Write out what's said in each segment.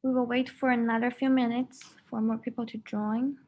We will wait for another few minutes for more people to join.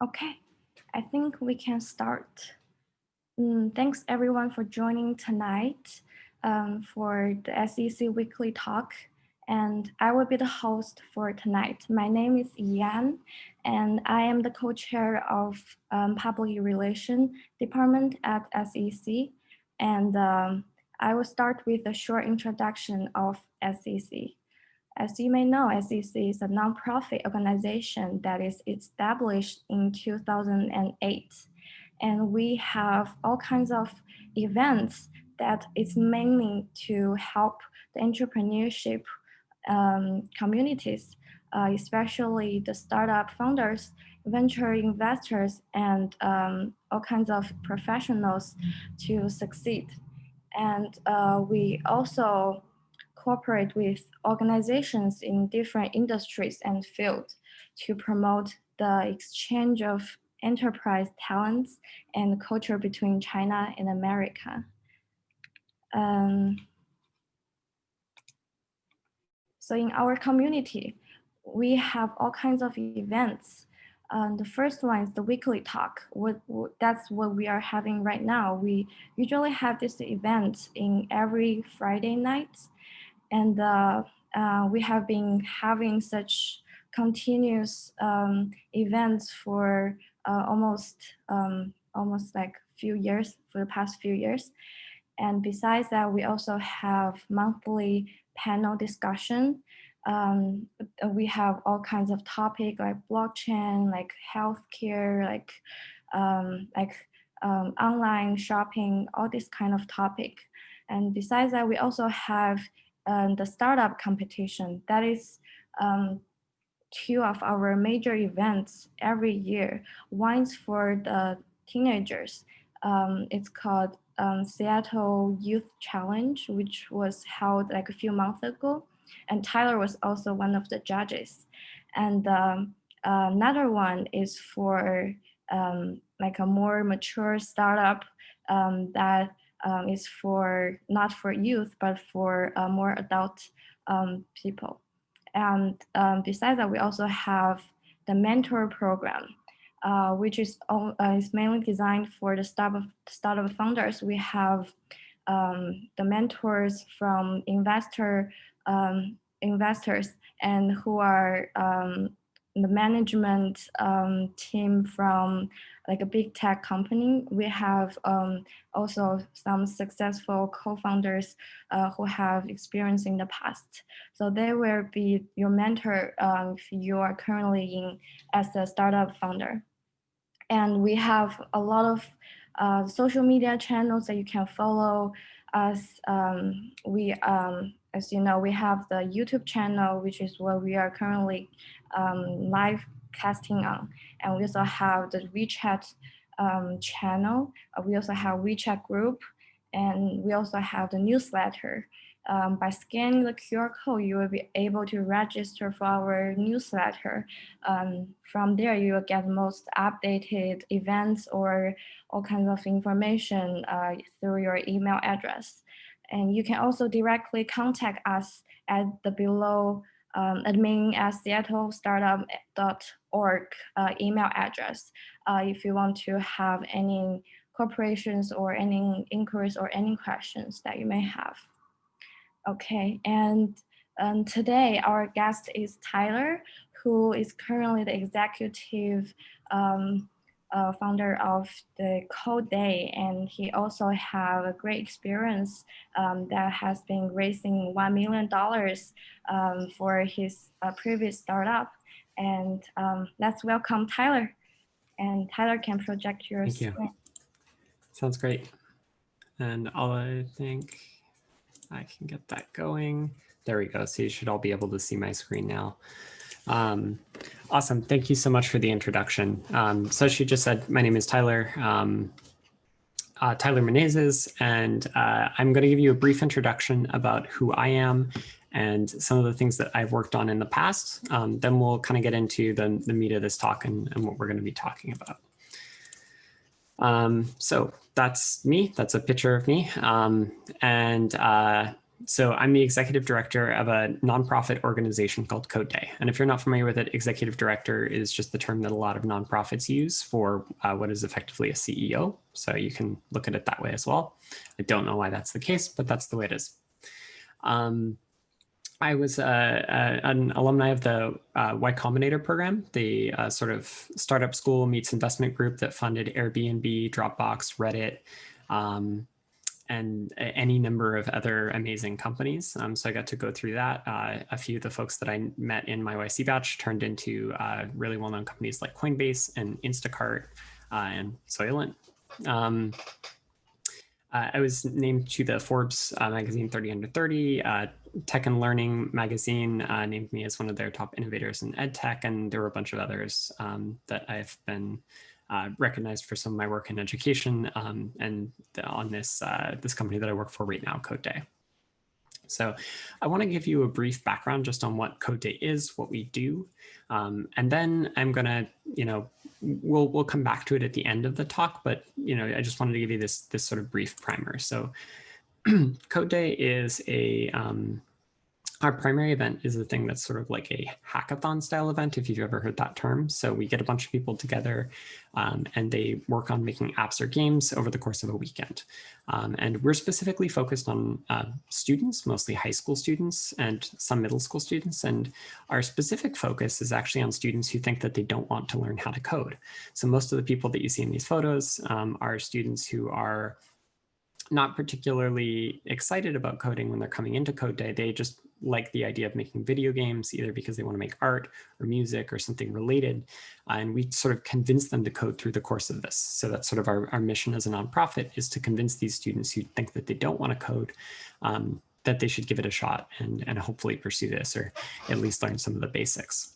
Okay, I think we can start. Thanks everyone for joining tonight for the SEC Weekly Talk. And I will be the host for tonight. My name is Yan, and I am the co-chair of Public Relations Department at SEC. And I will start with a short introduction of SEC. As you may know, SEC is a nonprofit organization that is established in 2008. And we have all kinds of events that is mainly to help the entrepreneurship communities, especially the startup founders, venture investors, and all kinds of professionals to succeed. And we also cooperate with organizations in different industries and fields to promote the exchange of enterprise talents and culture between China and America. So in our community, we have all kinds of events. The first one is the weekly talk. That's what we are having right now. We usually have this event in every Friday night. And we have been having such continuous events for almost like few years, for the past few years. And besides that, we also have monthly panel discussion. We have all kinds of topics like blockchain, like healthcare, like online shopping, all this kind of topic. And besides that, we also have the startup competition. That is two of our major events every year. One's for the teenagers. It's called Seattle Youth Challenge, which was held like a few months ago. And Tyler was also one of the judges. And another one is for like a more mature startup that is for not for youth, but for more adult people. And besides that, we also have the mentor program, which is mainly designed for the startup founders. We have the mentors from investors and who are the management team from like a big tech company. We have also some successful co-founders who have experience in the past. So they will be your mentor if you are currently in as a startup founder. And we have a lot of social media channels that you can follow us. As you know, we have the YouTube channel, which is what we are currently live casting on. And we also have the WeChat channel. We also have WeChat group, and we also have the newsletter. By scanning the QR code, you will be able to register for our newsletter. From there, you will get most updated events or all kinds of information through your email address. And you can also directly contact us at the below admin@seattlestartup.org email address if you want to have any corporations or any inquiries or any questions that you may have. Okay, and today our guest is Tyler, who is currently the executive founder of the CodeDay, and he also have a great experience that has been raising $1 million for his previous startup. And let's welcome Tyler. And Tyler can project your screen. Thank you. Sounds great. And I think I can get that going. There we go. So you should all be able to see my screen now. Awesome. Thank you so much for the introduction. So she just said, my name is Tyler, Tyler Menezes, and I'm going to give you a brief introduction about who I am and some of the things that I've worked on in the past. Then we'll kind of get into the meat of this talk and what we're going to be talking about. So that's me. That's a picture of me. So I'm the executive director of a nonprofit organization called CodeDay. And if you're not familiar with it, executive director is just the term that a lot of nonprofits use for what is effectively a CEO. So you can look at it that way as well. I don't know why that's the case, but that's the way it is. I was an alumni of the Y Combinator program, the sort of startup school meets investment group that funded Airbnb, Dropbox, Reddit, and any number of other amazing companies. So I got to go through that. A few of the folks that I met in my YC batch turned into really well-known companies like Coinbase and Instacart and Soylent. I was named to the Forbes magazine 30 under 30. Tech and Learning magazine named me as one of their top innovators in ed tech, and there were a bunch of others that I've been recognized for some of my work in education and on this company that I work for right now, CodeDay. So I want to give you a brief background just on what CodeDay is, what we do, and then I'm going to, we'll come back to it at the end of the talk, but, I just wanted to give you this sort of brief primer. So CodeDay is our primary event is a thing that's sort of like a hackathon style event, if you've ever heard that term. So we get a bunch of people together and they work on making apps or games over the course of a weekend. And we're specifically focused on students, mostly high school students and some middle school students. And our specific focus is actually on students who think that they don't want to learn how to code. So most of the people that you see in these photos are students who are not particularly excited about coding when they're coming into CodeDay. They just like the idea of making video games, either because they want to make art or music or something related. And we sort of convince them to code through the course of this. So that's sort of our mission as a nonprofit, is to convince these students who think that they don't want to code that they should give it a shot and hopefully pursue this, or at least learn some of the basics.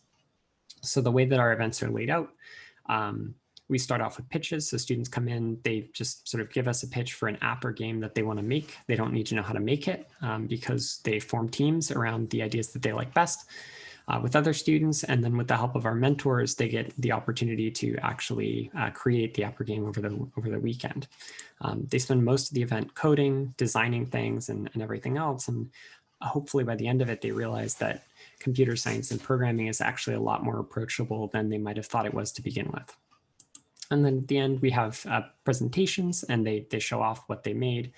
So the way that our events are laid out, we start off with pitches. So students come in, they just sort of give us a pitch for an app or game that they want to make. They don't need to know how to make it because they form teams around the ideas that they like best with other students. And then with the help of our mentors, they get the opportunity to actually create the app or game over the weekend. They spend most of the event coding, designing things and everything else. And hopefully by the end of it, they realize that computer science and programming is actually a lot more approachable than they might have thought it was to begin with. And then at the end, we have presentations and they show off what they made.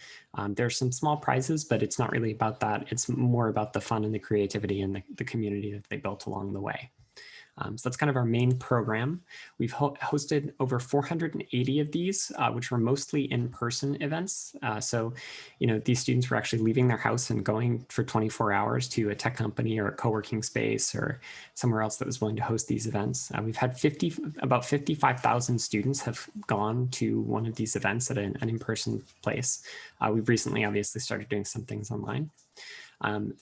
There's some small prizes, but it's not really about that. It's more about the fun and the creativity and the community that they built along the way. So that's kind of our main program. We've hosted over 480 of these, which were mostly in-person events. So, these students were actually leaving their house and going for 24 hours to a tech company or a co-working space or somewhere else that was willing to host these events. We've had about 55,000 students have gone to one of these events at an in-person place. We've recently obviously started doing some things online.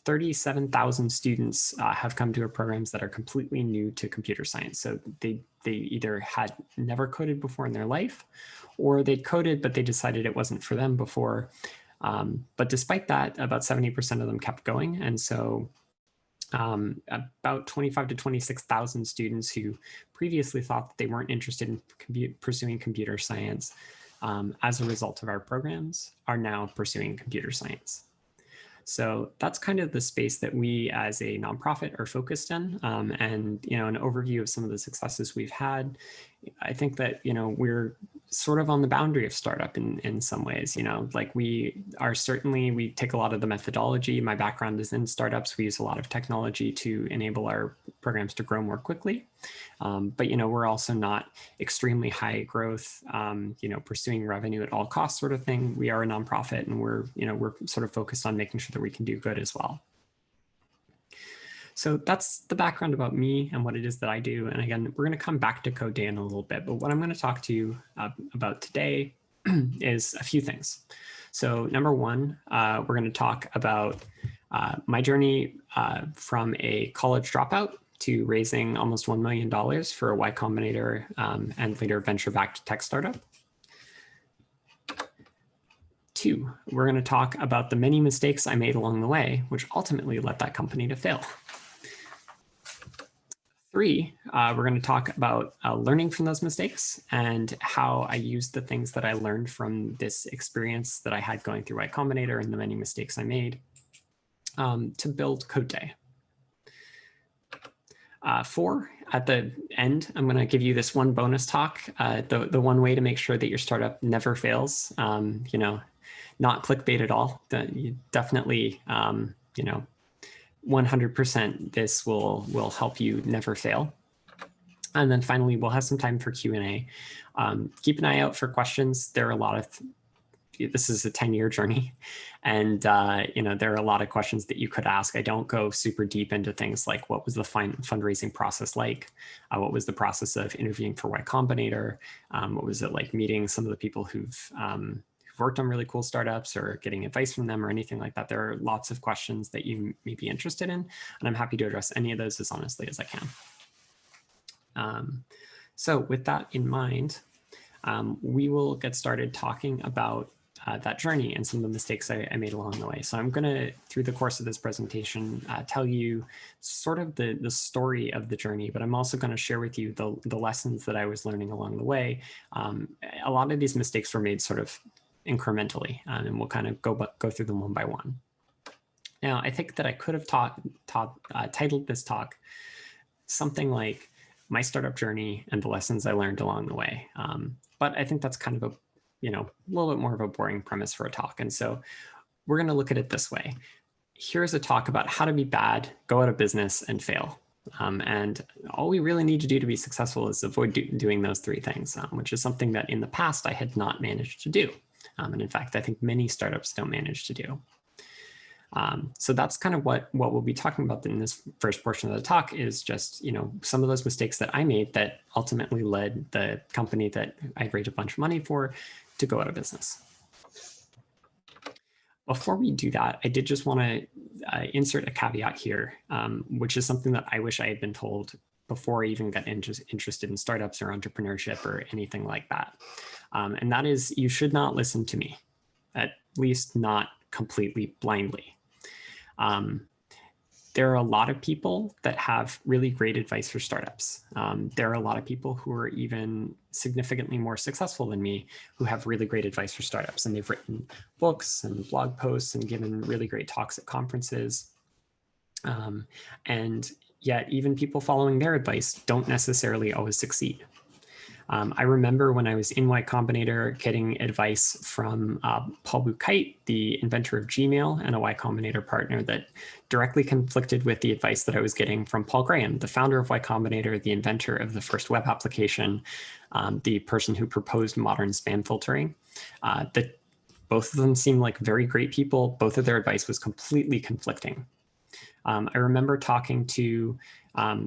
37,000 students have come to our programs that are completely new to computer science. So they either had never coded before in their life, or they'd coded, but they decided it wasn't for them before. But despite that, about 70% of them kept going. And so about 25 to 26,000 students who previously thought that they weren't interested in pursuing computer science as a result of our programs are now pursuing computer science. So that's kind of the space that we as a nonprofit are focused in. And, an overview of some of the successes we've had. I think that, we're sort of on the boundary of startup in some ways, like we take a lot of the methodology. My background is in startups. We use a lot of technology to enable our programs to grow more quickly. But, we're also not extremely high growth, pursuing revenue at all costs sort of thing. We are a nonprofit and we're sort of focused on making sure that we can do good as well. So that's the background about me and what it is that I do. And again, we're going to come back to CodeDay in a little bit, but what I'm going to talk to you about today is a few things. So number one, we're going to talk about my journey from a college dropout to raising almost $1 million for a Y Combinator and later venture-backed tech startup. Two, we're going to talk about the many mistakes I made along the way, which ultimately led that company to fail. Three, we're going to talk about learning from those mistakes and how I used the things that I learned from this experience that I had going through Y Combinator and the many mistakes I made. to build CodeDay. 4, at the end, I'm going to give you this one bonus talk, the one way to make sure that your startup never fails. You know, not clickbait at all. You definitely, you know, 100% this will help you never fail. And then finally, we'll have some time for Q&A. Keep an eye out for questions. There are a lot of this is a 10-year journey, and you know, there are a lot of questions that you could ask. I don't go super deep into things like what was the fundraising process like, what was the process of interviewing for Y Combinator, what was it like meeting some of the people who've worked on really cool startups or getting advice from them or anything like that. There are lots of questions that you may be interested in, and I'm happy to address any of those as honestly as I can. So with that in mind, we will get started talking about that journey and some of the mistakes I made along the way. So I'm going to, through the course of this presentation, tell you sort of the story of the journey, but I'm also going to share with you the lessons that I was learning along the way. A lot of these mistakes were made sort of incrementally, and we'll kind of go through them one by one. Now, I think that I could have titled this talk something like My Startup Journey and the Lessons I Learned Along the Way. But I think that's kind of a little bit more of a boring premise for a talk. And so we're going to look at it this way. Here's a talk about how to be bad, go out of business, and fail. And all we really need to do to be successful is avoid doing those 3 things, which is something that in the past I had not managed to do. And in fact, I think many startups don't manage to do. So that's kind of what we'll be talking about in this first portion of the talk is just, some of those mistakes that I made that ultimately led the company that I raised a bunch of money for to go out of business. Before we do that, I did just want to insert a caveat here, which is something that I wish I had been told before I even got interested in startups or entrepreneurship or anything like that. And that is, you should not listen to me, at least not completely blindly. There are a lot of people that have really great advice for startups. There are a lot of people who are even significantly more successful than me who have really great advice for startups. And they've written books and blog posts and given really great talks at conferences. And yet even people following their advice don't necessarily always succeed. I remember when I was in Y Combinator getting advice from Paul Buchheit, the inventor of Gmail and a Y Combinator partner, that directly conflicted with the advice that I was getting from Paul Graham, the founder of Y Combinator, the inventor of the first web application, the person who proposed modern spam filtering. That both of them seemed like very great people. Both of their advice was completely conflicting. I remember talking to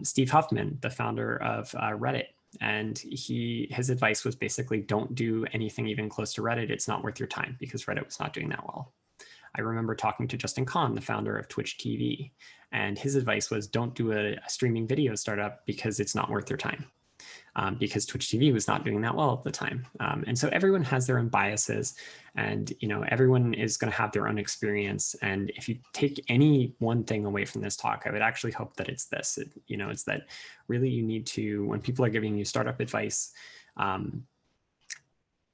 Steve Huffman, the founder of Reddit. And his advice was basically don't do anything even close to Reddit. It's not worth your time because Reddit was not doing that well. I remember talking to Justin Kahn, the founder of Twitch TV, and his advice was don't do a streaming video startup because it's not worth your time. Because Twitch TV was not doing that well at the time. And so everyone has their own biases, and everyone is going to have their own experience. And if you take any one thing away from this talk, I would actually hope that it's this. It's that really you need to, when people are giving you startup advice,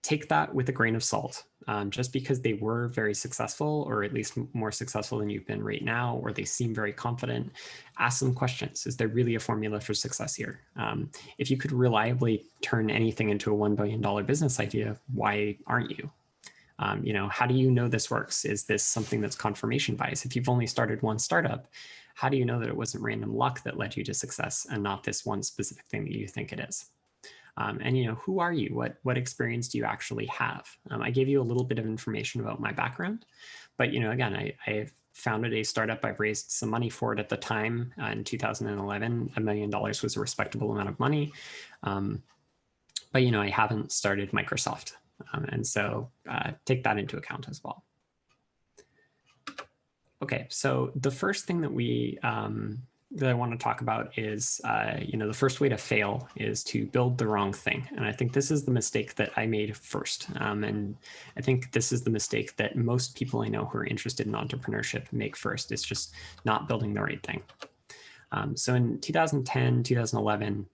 take that with a grain of salt. Just because they were very successful, or at least more successful than you've been right now, or they seem very confident, ask them questions. Is there really a formula for success here? If you could reliably turn anything into a $1 billion business idea, why aren't you? How do you know this works? Is this something that's confirmation bias? If you've only started one startup, how do you know that it wasn't random luck that led you to success and not this one specific thing that you think it is? And who are you? What experience do you actually have? I gave you a little bit of information about my background, but again, I founded a startup. I've raised some money for it at the time. In 2011, $1 million was a respectable amount of money, but I haven't started Microsoft, and so take that into account as well. Okay, so the first thing that I want to talk about is, the first way to fail is to build the wrong thing. And I think this is the mistake that I made first. And I think this is the mistake that most people I know who are interested in entrepreneurship make first. It's just not building the right thing. So in 2010, 2011,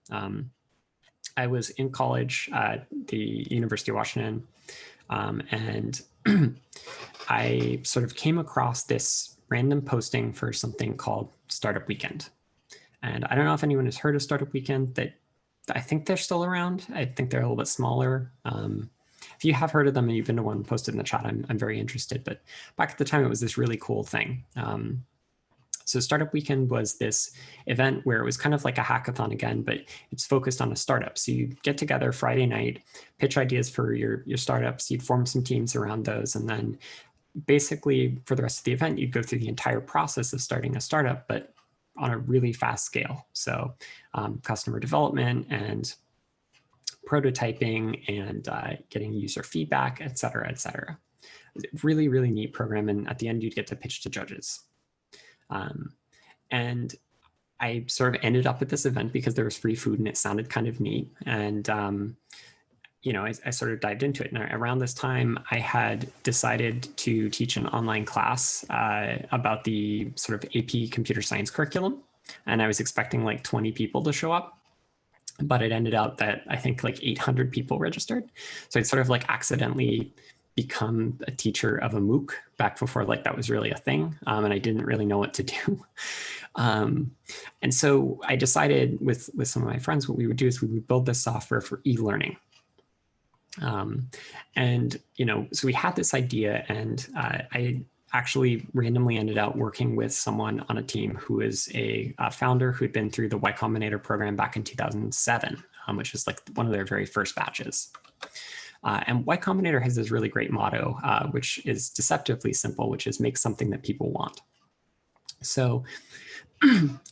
I was in college at the University of Washington. And I sort of came across this random posting for something called Startup Weekend. And I don't know if anyone has heard of Startup Weekend. That I think they're still around. I think they're a little bit smaller. If you have heard of them and you've been to one, posted in the chat, I'm very interested. But back at the time, it was this really cool thing. So Startup Weekend was this event where it was kind of like a hackathon again, but it's focused on a startup. So you get together Friday night, pitch ideas for your startups, you'd form some teams around those, and then basically for the rest of the event, you'd go through the entire process of starting a startup, but on a really fast scale. So customer development and prototyping and getting user feedback, et cetera, et cetera. Really, really neat program. And at the end, you'd get to pitch to judges. And I sort of ended up at this event because there was free food and it sounded kind of neat. And, you know, I sort of dived into it. And around this time, I had decided to teach an online class about the sort of AP computer science curriculum. And I was expecting like 20 people to show up. But it ended up that I think like 800 people registered. So I'd sort of like accidentally become a teacher of a MOOC back before like that was really a thing. And I didn't really know what to do. And so I decided with some of my friends, what we would do is we would build this software for e-learning. And, you know, so we had this idea, and I actually randomly ended up working with someone on a team who is a founder who had been through the Y Combinator program back in 2007, which is like one of their very first batches. And Y Combinator has this really great motto, which is deceptively simple, which is make something that people want. So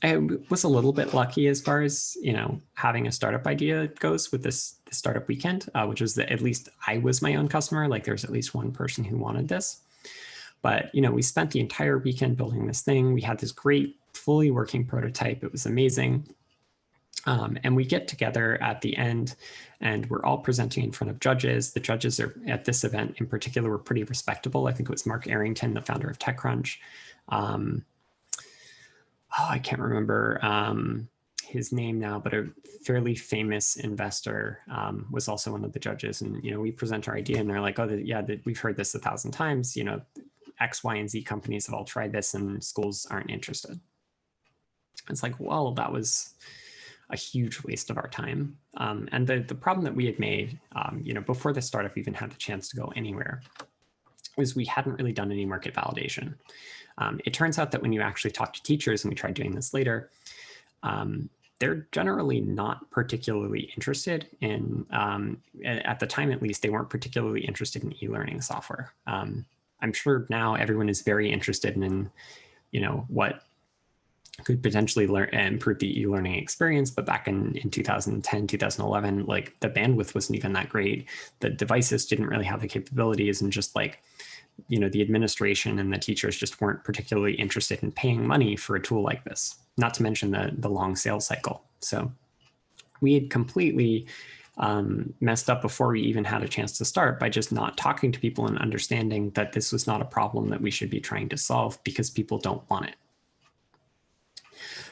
I was a little bit lucky as far as, you know, having a startup idea goes with this Startup Weekend, which was that at least I was my own customer. Like there's at least one person who wanted this. But, you know, we spent the entire weekend building this thing. We had this great, fully working prototype. It was amazing. And we get together at the end and we're all presenting in front of judges. The judges are at this event in particular were pretty respectable. I think it was Mark Arrington, the founder of TechCrunch. I can't remember his name now, but a fairly famous investor was also one of the judges. And, you know, we present our idea and they're like, oh, yeah, we've heard this 1,000 times. You know, X, Y, and Z companies have all tried this and schools aren't interested. It's like, well, that was a huge waste of our time. And the problem that we had made, you know, before the startup even had the chance to go anywhere, was we hadn't really done any market validation. It turns out that when you actually talk to teachers, and we tried doing this later, they're generally not particularly interested in, at the time at least, they weren't particularly interested in e-learning software. I'm sure now everyone is very interested in, you know, what could potentially improve the e-learning experience. But back in 2010, 2011, like the bandwidth wasn't even that great. The devices didn't really have the capabilities, and just like, you know, the administration and the teachers just weren't particularly interested in paying money for a tool like this, not to mention the long sales cycle. So we had completely messed up before we even had a chance to start by just not talking to people and understanding that this was not a problem that we should be trying to solve because people don't want it.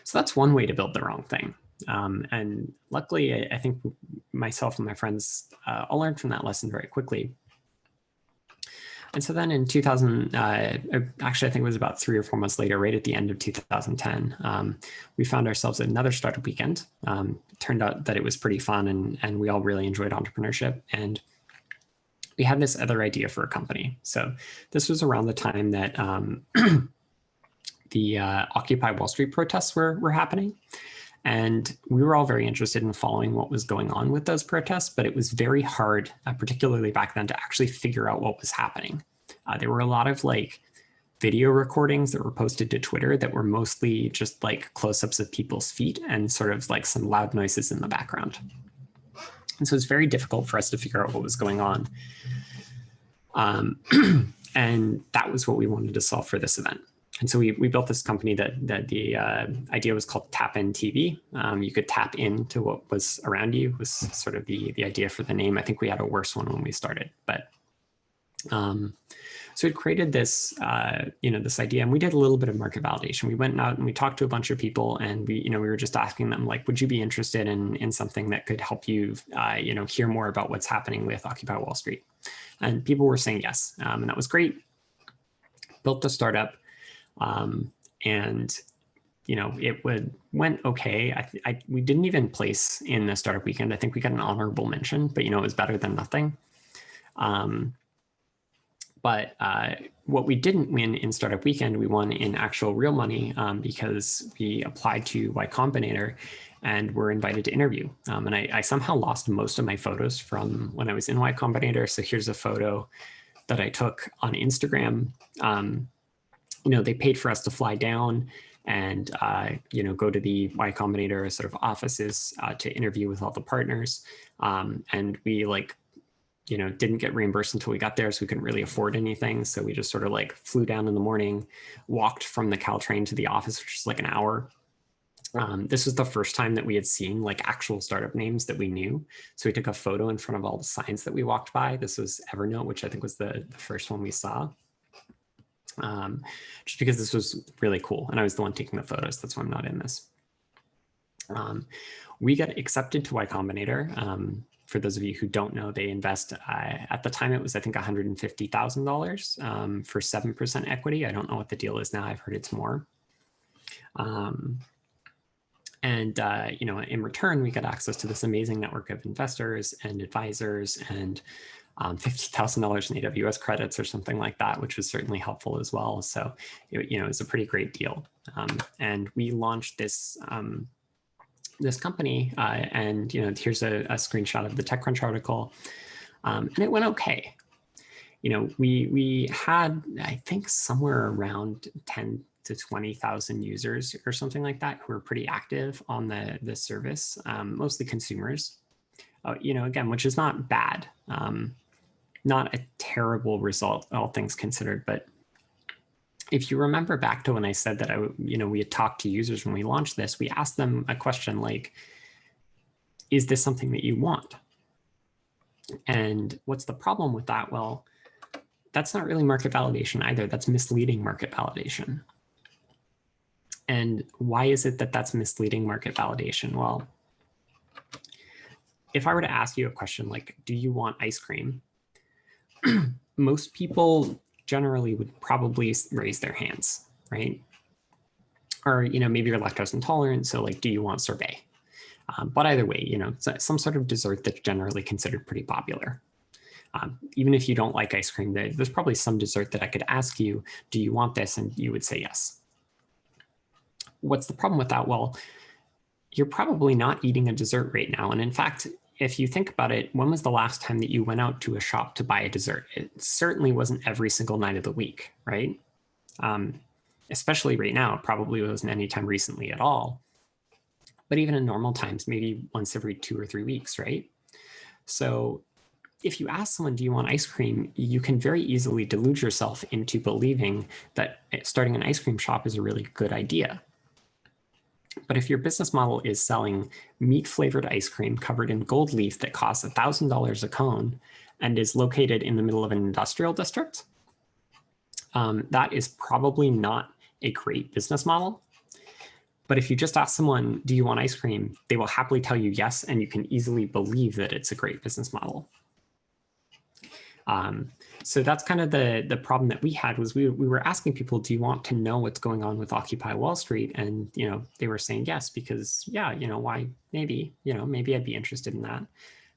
So that's one way to build the wrong thing. And luckily, I think myself and my friends all learned from that lesson very quickly. And so then in 2000, actually, I think it was about 3 or 4 months later, right at the end of 2010, we found ourselves at another startup weekend. It turned out that it was pretty fun, and we all really enjoyed entrepreneurship. And we had this other idea for a company. So this was around the time that the Occupy Wall Street protests were happening. And we were all very interested in following what was going on with those protests, but it was very hard, particularly back then, to actually figure out what was happening. There were a lot of like video recordings that were posted to Twitter that were mostly just like close-ups of people's feet and sort of like some loud noises in the background. And so it's very difficult for us to figure out what was going on. And that was what we wanted to solve for this event. And so we built this company that the idea was called Tap In TV. You could tap into what was around you, was sort of the idea for the name. I think we had a worse one when we started, but so it created this, you know, this idea, and we did a little bit of market validation. We went out and we talked to a bunch of people, and we were just asking them, like, would you be interested in something that could help you, you know, hear more about what's happening with Occupy Wall Street? And people were saying yes, and that was great. Built the startup. And it went okay. We didn't even place in the startup weekend. I think we got an honorable mention, but it was better than nothing. But what we didn't win in startup weekend, we won in actual real money because we applied to Y Combinator and were invited to interview. And I somehow lost most of my photos from when I was in Y Combinator. So here's a photo that I took on Instagram. They paid for us to fly down and go to the Y Combinator sort of offices to interview with all the partners. And we didn't get reimbursed until we got there, so we couldn't really afford anything. So we just sort of flew down in the morning, walked from the Caltrain to the office, which was like an hour. This was the first time that we had seen actual startup names that we knew. So we took a photo in front of all the signs that we walked by. This was Evernote, which I think was the first one we saw. Just because this was really cool. And I was the one taking the photos. That's why I'm not in this. We got accepted to Y Combinator. For those of you who don't know, they invest, at the time it was, I think, $150,000 for 7% equity. I don't know what the deal is now. I've heard it's more. In return, we got access to this amazing network of investors and advisors and $50,000 in AWS credits or something like that, which was certainly helpful as well. So, it was a pretty great deal. And we launched this this company, and here's a screenshot of the TechCrunch article, and it went okay. We had, I think, somewhere around 10 to 20,000 users or something like that who were pretty active on the service, mostly consumers. Again, which is not bad, not a terrible result, all things considered, but if you remember back to when I said that we had talked to users when we launched this, we asked them a question like, is this something that you want? And what's the problem with that? Well, that's not really market validation either. That's misleading market validation. And why is it that that's misleading market validation? Well, if I were to ask you a question like, do you want ice cream? Most people generally would probably raise their hands, right? Or, maybe you're lactose intolerant, so do you want sorbet? But either way, some sort of dessert that's generally considered pretty popular. Even if you don't like ice cream, there's probably some dessert that I could ask you, do you want this? And you would say yes. What's the problem with that? Well, you're probably not eating a dessert right now. And in fact, if you think about it, when was the last time that you went out to a shop to buy a dessert? It certainly wasn't every single night of the week, right? Especially right now, it probably wasn't any time recently at all. But even in normal times, maybe once every 2 or 3 weeks, right? So if you ask someone, do you want ice cream? You can very easily delude yourself into believing that starting an ice cream shop is a really good idea. But if your business model is selling meat-flavored ice cream covered in gold leaf that costs $1,000 a cone and is located in the middle of an industrial district, that is probably not a great business model. But if you just ask someone, do you want ice cream? They will happily tell you yes, and you can easily believe that it's a great business model. So that's kind of the problem that we had was we were asking people, do you want to know what's going on with Occupy Wall Street? And, they were saying yes, because yeah, why, maybe, maybe I'd be interested in that.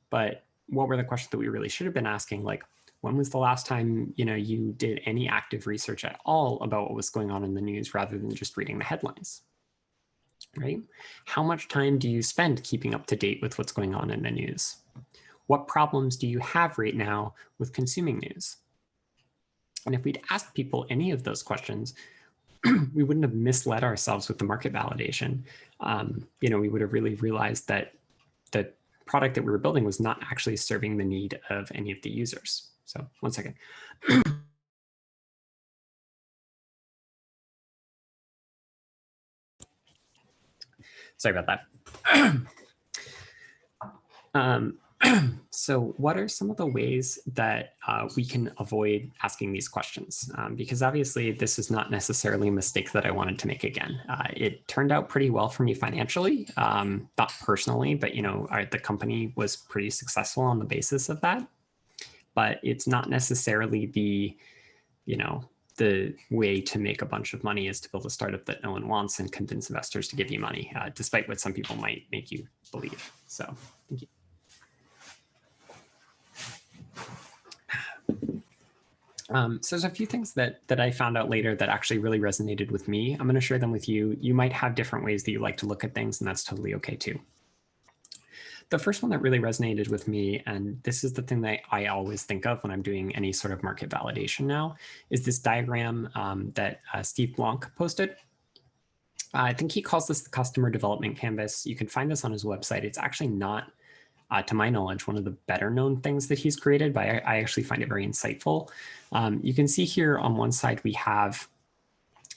But what were the questions that we really should have been asking? Like, when was the last time, you did any active research at all about what was going on in the news rather than just reading the headlines, right? How much time do you spend keeping up to date with what's going on in the news? What problems do you have right now with consuming news? And if we'd asked people any of those questions, we wouldn't have misled ourselves with the market validation. We would have really realized that the product that we were building was not actually serving the need of any of the users. So 1 second. Sorry about that. So what are some of the ways that we can avoid asking these questions? Because obviously this is not necessarily a mistake that I wanted to make again. It turned out pretty well for me financially, not personally, but the company was pretty successful on the basis of that. But it's not necessarily the the way to make a bunch of money is to build a startup that no one wants and convince investors to give you money, despite what some people might make you believe. So thank you. So there's a few things that I found out later that actually really resonated with me. I'm going to share them with you. You might have different ways that you like to look at things, and that's totally okay too. The first one that really resonated with me, and this is the thing that I always think of when I'm doing any sort of market validation now, is this diagram that Steve Blanc posted. I think he calls this the customer development canvas. You can find this on his website. It's actually not, to my knowledge, one of the better known things that he's created, but I actually find it very insightful. You can see here on one side, we have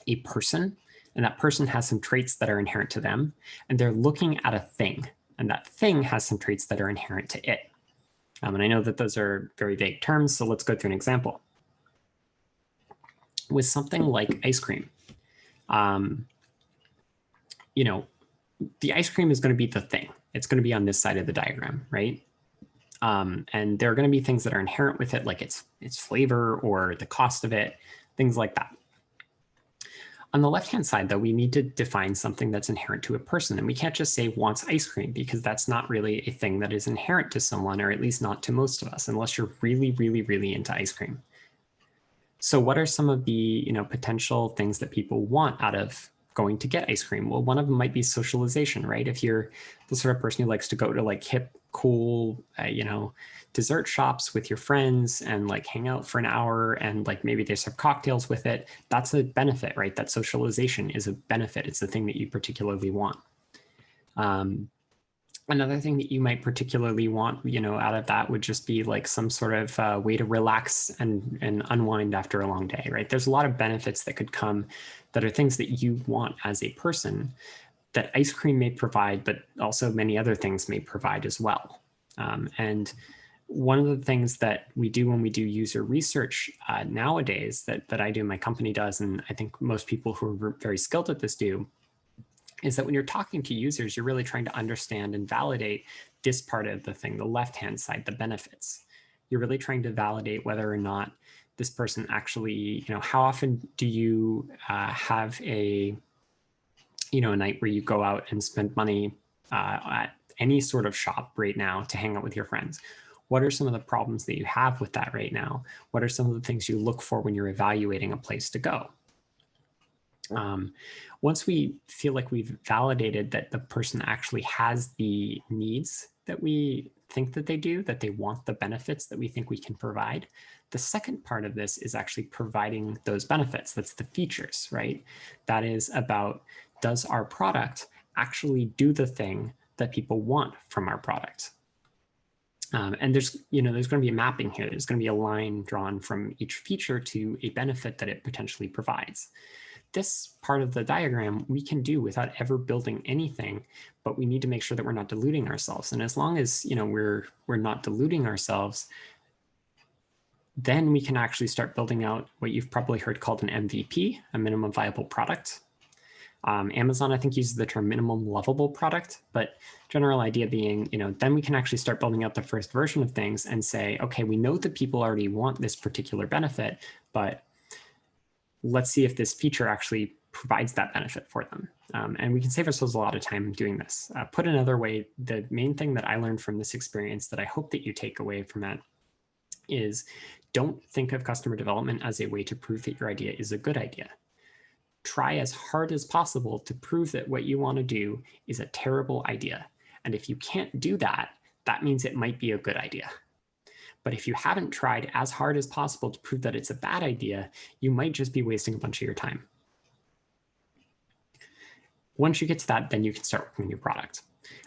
a person, and that person has some traits that are inherent to them, and they're looking at a thing, and that thing has some traits that are inherent to it. And I know that those are very vague terms, so let's go through an example. With something like ice cream, you know, the ice cream is going to be the thing. It's going to be on this side of the diagram, right? And there are going to be things that are inherent with it, like its flavor or the cost of it, things like that. On the left-hand side, though, we need to define something that's inherent to a person. And we can't just say wants ice cream, because that's not really a thing that is inherent to someone, or at least not to most of us, unless you're really, really, really into ice cream. So what are some of the potential things that people want out of going to get ice cream? Well, one of them might be socialization, right? If you're the sort of person who likes to go to like hip, cool, dessert shops with your friends and like hang out for an hour and like maybe they serve cocktails with it, that's a benefit, right? That socialization is a benefit. It's the thing that you particularly want. Another thing that you might particularly want, out of that would just be like some sort of way to relax and unwind after a long day, right? There's a lot of benefits that could come that are things that you want as a person that ice cream may provide, but also many other things may provide as well. And one of the things that we do when we do user research nowadays that I do, my company does, and I think most people who are very skilled at this do, is that when you're talking to users, you're really trying to understand and validate this part of the thing, the left-hand side, the benefits. You're really trying to validate whether or not this person actually, how often do you have a night where you go out and spend money at any sort of shop right now to hang out with your friends? What are some of the problems that you have with that right now? What are some of the things you look for when you're evaluating a place to go? Once we feel like we've validated that the person actually has the needs that we think that they do, that they want the benefits that we think we can provide, the second part of this is actually providing those benefits. That's the features, right? That is about, does our product actually do the thing that people want from our product? And there's going to be a mapping here. There's going to be a line drawn from each feature to a benefit that it potentially provides. This part of the diagram we can do without ever building anything, but we need to make sure that we're not diluting ourselves. And as long as we're not diluting ourselves, then we can actually start building out what you've probably heard called an MVP, a minimum viable product. Amazon, I think, uses the term minimum lovable product, but general idea being, then we can actually start building out the first version of things and say, okay, we know that people already want this particular benefit, but let's see if this feature actually provides that benefit for them. And we can save ourselves a lot of time doing this. Put another way, the main thing that I learned from this experience that I hope that you take away from it is, don't think of customer development as a way to prove that your idea is a good idea. Try as hard as possible to prove that what you want to do is a terrible idea. And if you can't do that, that means it might be a good idea. But if you haven't tried as hard as possible to prove that it's a bad idea, you might just be wasting a bunch of your time. Once you get to that, then you can start working on your product.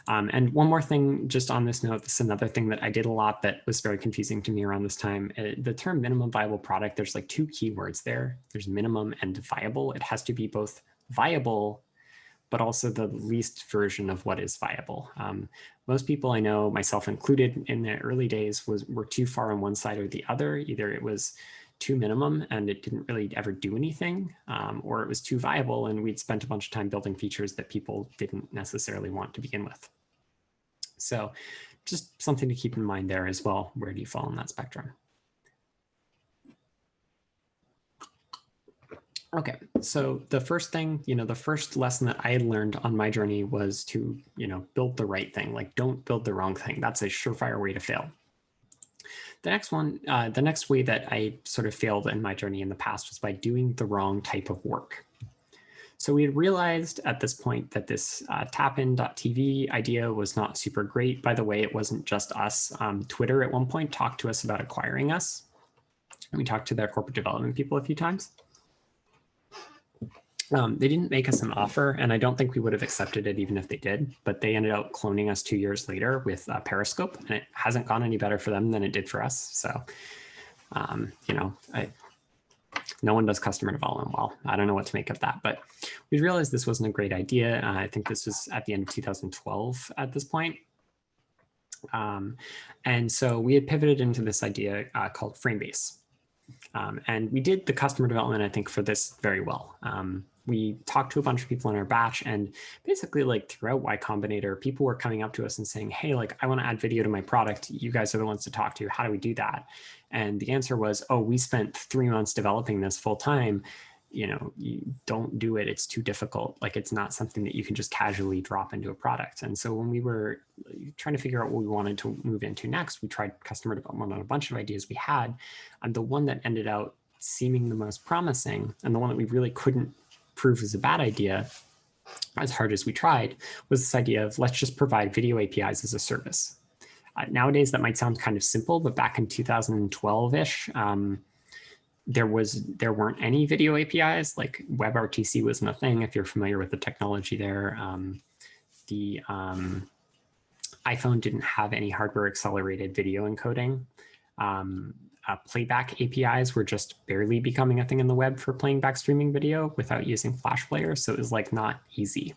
And one more thing, just on this note, this is another thing that I did a lot that was very confusing to me around this time. The term minimum viable product, there's like two keywords there. There's minimum and viable. It has to be both viable, but also the least version of what is viable. Most people I know, myself included, in the early days were too far on one side or the other. Either it was too minimum and it didn't really ever do anything, or it was too viable and we'd spent a bunch of time building features that people didn't necessarily want to begin with. So just something to keep in mind there as well. Where do you fall on that spectrum? Okay, so the first thing, the first lesson that I had learned on my journey was to, build the right thing. Like, don't build the wrong thing. That's a surefire way to fail. The next way that I sort of failed in my journey in the past was by doing the wrong type of work. So we had realized at this point that this tapin.tv idea was not super great. By the way, it wasn't just us. Twitter at one point talked to us about acquiring us. We talked to their corporate development people a few times. They didn't make us an offer, and I don't think we would have accepted it even if they did, but they ended up cloning us 2 years later with Periscope, and it hasn't gone any better for them than it did for us. So, no one does customer development well. I don't know what to make of that, but we realized this wasn't a great idea. I think this was at the end of 2012 at this point. And so we had pivoted into this idea called Framebase. And we did the customer development, I think, for this very well. We talked to a bunch of people in our batch, and basically like throughout Y Combinator, people were coming up to us and saying, hey, like I want to add video to my product. You guys are the ones to talk to. How do we do that? And the answer was, oh, we spent 3 months developing this full time. You don't do it. It's too difficult. Like it's not something that you can just casually drop into a product. And so when we were trying to figure out what we wanted to move into next, we tried customer development on a bunch of ideas we had. And the one that ended out seeming the most promising, and the one that we really couldn't prove was a bad idea, as hard as we tried, was this idea of let's just provide video APIs as a service. Nowadays, that might sound kind of simple, but back in 2012-ish, there weren't any video APIs. Like WebRTC wasn't a thing. If you're familiar with the technology there, the iPhone didn't have any hardware accelerated video encoding. Playback APIs were just barely becoming a thing in the web for playing back streaming video without using Flash Player. So it was like not easy.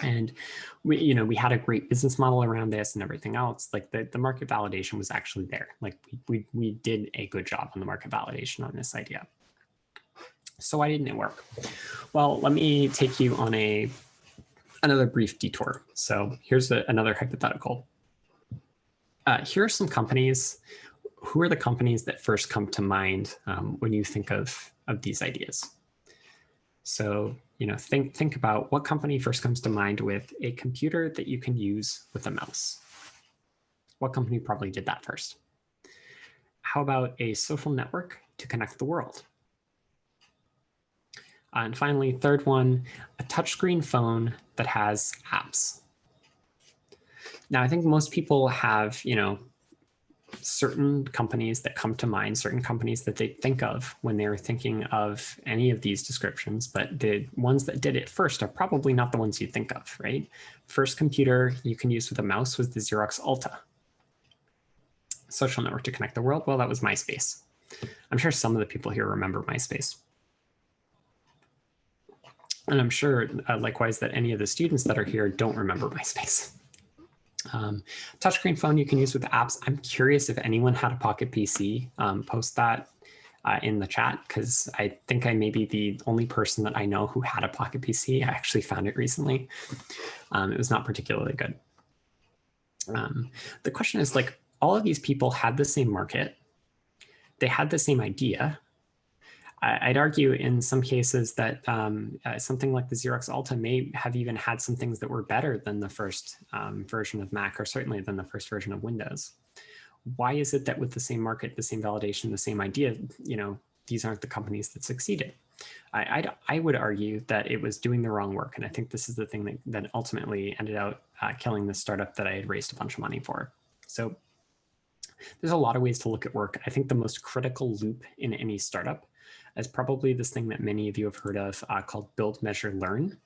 And we had a great business model around this and everything else. Like the market validation was actually there. Like we did a good job on the market validation on this idea. So why didn't it work? Well, let me take you on another brief detour. So here's another hypothetical. Here are some companies. Who are the companies that first come to mind when you think of these ideas? So, think about what company first comes to mind with a computer that you can use with a mouse. What company probably did that first? How about a social network to connect the world? And finally, third one, a touchscreen phone that has apps. Now, I think most people have, certain companies that come to mind, certain companies that they think of when they're thinking of any of these descriptions, but the ones that did it first are probably not the ones you think of, right? First computer you can use with a mouse was the Xerox Alta. Social network to connect the world, well, that was MySpace. I'm sure some of the people here remember MySpace. And I'm sure, likewise, that any of the students that are here don't remember MySpace. Touchscreen phone you can use with apps. I'm curious if anyone had a Pocket PC. Post that in the chat, because I think I may be the only person that I know who had a Pocket PC. I actually found it recently. It was not particularly good. The question is, like, all of these people had the same market. They had the same idea. I'd argue in some cases that something like the Xerox Alta may have even had some things that were better than the first version of Mac, or certainly than the first version of Windows. Why is it that with the same market, the same validation, the same idea, these aren't the companies that succeeded? I would argue that it was doing the wrong work. And I think this is the thing that ultimately ended out killing the startup that I had raised a bunch of money for. So there's a lot of ways to look at work. I think the most critical loop in any startup is probably this thing that many of you have heard of called build, measure, learn.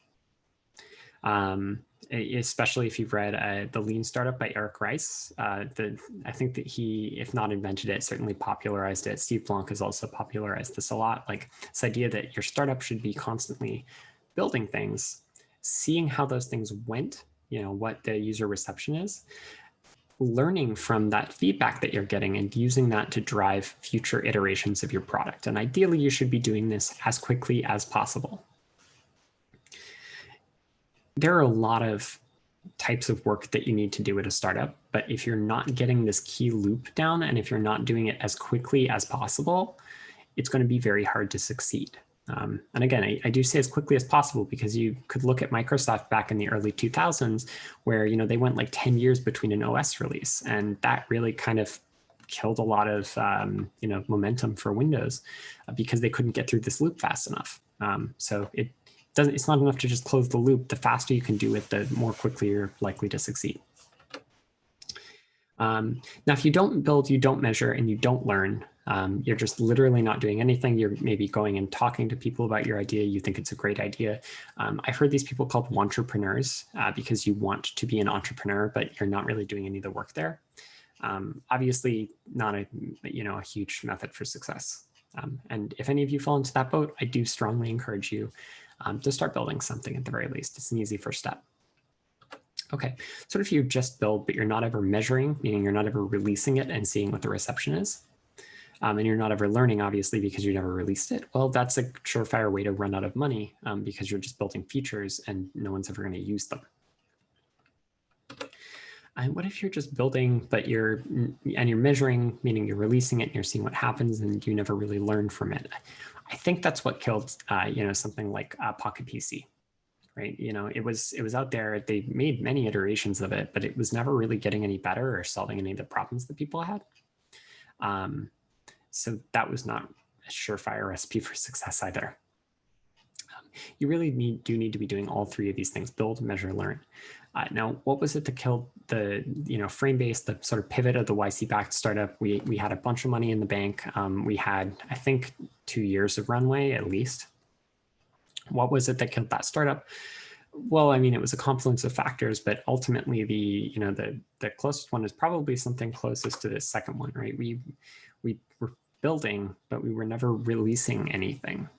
Especially if you've read The Lean Startup by Eric Rice. I think that he, if not invented it, certainly popularized it. Steve Blanc has also popularized this a lot. Like this idea that your startup should be constantly building things, seeing how those things went, what the user reception is, learning from that feedback that you're getting and using that to drive future iterations of your product. And ideally, you should be doing this as quickly as possible. There are a lot of types of work that you need to do at a startup, but if you're not getting this key loop down, and if you're not doing it as quickly as possible, it's going to be very hard to succeed. And again, I do say as quickly as possible, because you could look at Microsoft back in the early 2000s where, they went like 10 years between an OS release, and that really kind of killed a lot of, momentum for Windows because they couldn't get through this loop fast enough. So it's not enough to just close the loop. The faster you can do it, the more quickly you're likely to succeed. Now, if you don't build, you don't measure, and you don't learn, you're just literally not doing anything. You're maybe going and talking to people about your idea. You think it's a great idea. I've heard these people called entrepreneurs because you want to be an entrepreneur, but you're not really doing any of the work there. Obviously not a huge method for success. And if any of you fall into that boat, I do strongly encourage you to start building something at the very least. It's an easy first step. Okay, so if you just build, but you're not ever measuring, meaning you're not ever releasing it and seeing what the reception is, and you're not ever learning, obviously, because you never released it, well, that's a surefire way to run out of money because you're just building features and no one's ever going to use them. And what if you're just building, but you're measuring, meaning you're releasing it and you're seeing what happens and you never really learn from it? I think that's what killed, something like Pocket PC. Right, it was out there. They made many iterations of it, but it was never really getting any better or solving any of the problems that people had. So that was not a surefire recipe for success either. You really do need to be doing all three of these things: build, measure, learn. Now, what was it that killed the Frame-based, the sort of pivot of the YC-backed startup? We had a bunch of money in the bank. We had, I think, 2 years of runway at least. What was it that killed that startup? Well, I mean, it was a confluence of factors, but ultimately the closest one is probably something closest to this second one, right? We were building, but we were never releasing anything.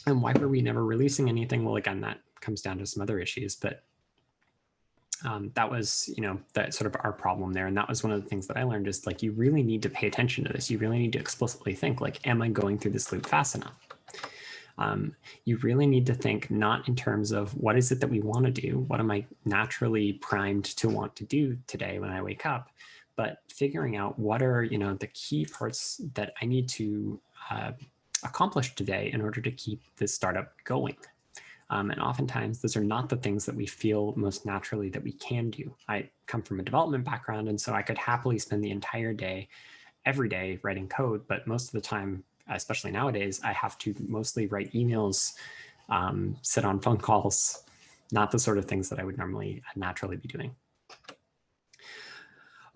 And why were we never releasing anything? Well, again, that comes down to some other issues, but that was, that sort of our problem there. And that was one of the things that I learned is like, you really need to pay attention to this. You really need to explicitly think like, am I going through this loop fast enough? You really need to think not in terms of what is it that we want to do? What am I naturally primed to want to do today when I wake up? But figuring out what are, the key parts that I need to accomplish today in order to keep this startup going. And oftentimes those are not the things that we feel most naturally that we can do. I come from a development background, and so I could happily spend the entire day, every day writing code, but most of the time, especially nowadays, I have to mostly write emails, sit on phone calls, not the sort of things that I would normally naturally be doing.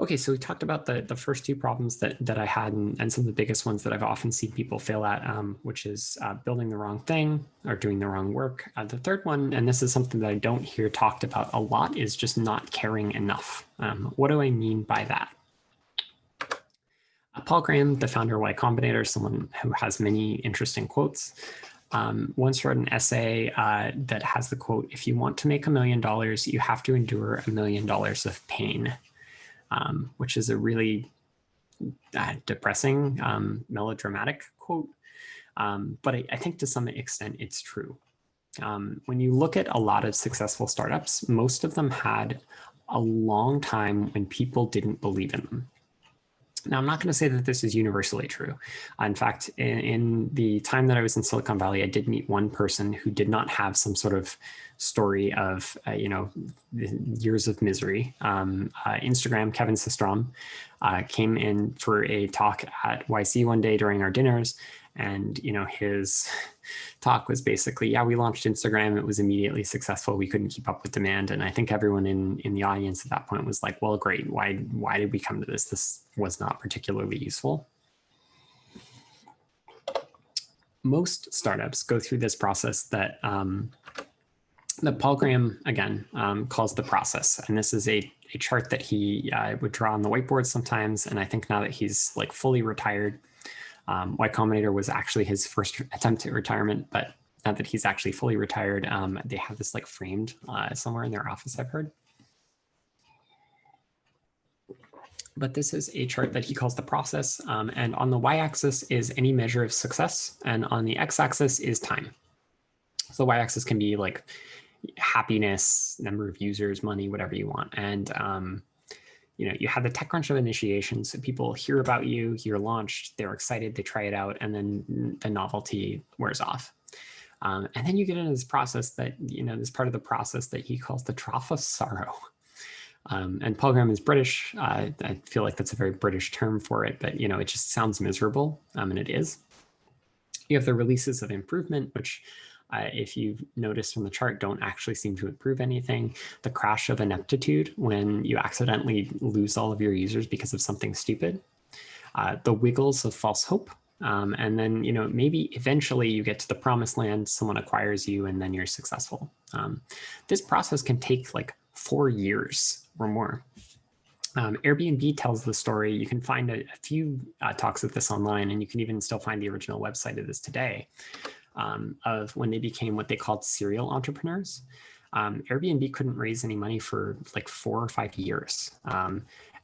Okay, so we talked about the first two problems that I had and some of the biggest ones that I've often seen people fail at, which is building the wrong thing or doing the wrong work. The third one, and this is something that I don't hear talked about a lot, is just not caring enough. What do I mean by that? Paul Graham, the founder of Y Combinator, someone who has many interesting quotes, once wrote an essay that has the quote, "If you want to make $1 million, you have to endure $1 million of pain." Which is a really depressing, melodramatic quote. But I think to some extent it's true. When you look at a lot of successful startups, most of them had a long time when people didn't believe in them. Now, I'm not going to say that this is universally true. In fact, in the time that I was in Silicon Valley, I did meet one person who did not have some sort of story of, years of misery. Instagram, Kevin Systrom, came in for a talk at YC one day during our dinners. And, his talk was basically, yeah, we launched Instagram. It was immediately successful. We couldn't keep up with demand. And I think everyone in the audience at that point was like, well, great. Why did we come to this? This was not particularly useful. Most startups go through this process that Paul Graham, again, calls the process. And this is a chart that he would draw on the whiteboard sometimes. And I think now that he's like fully retired, Y Combinator was actually his first attempt at retirement, but now that he's actually fully retired, they have this like framed somewhere in their office, I've heard. But this is a chart that he calls the process. And on the y-axis is any measure of success. And on the x-axis is time. So the y-axis can be like happiness, number of users, money, whatever you want. And you have the TechCrunch of initiation. So people hear about you, you're launched, they're excited, they try it out, and then the novelty wears off. And then you get into this process that, this part of the process that he calls the trough of sorrow. And Paul Graham is British. I feel like that's a very British term for it, but it just sounds miserable, and it is. You have the releases of improvement, which if you've noticed from the chart, don't actually seem to improve anything. The crash of ineptitude, when you accidentally lose all of your users because of something stupid. The wiggles of false hope. And then, maybe eventually you get to the promised land, someone acquires you, and then you're successful. This process can take like 4 years or more. Airbnb tells the story. You can find a few talks of this online, and you can even still find the original website of this today, of when they became what they called serial entrepreneurs. Airbnb couldn't raise any money for like 4 or 5 years.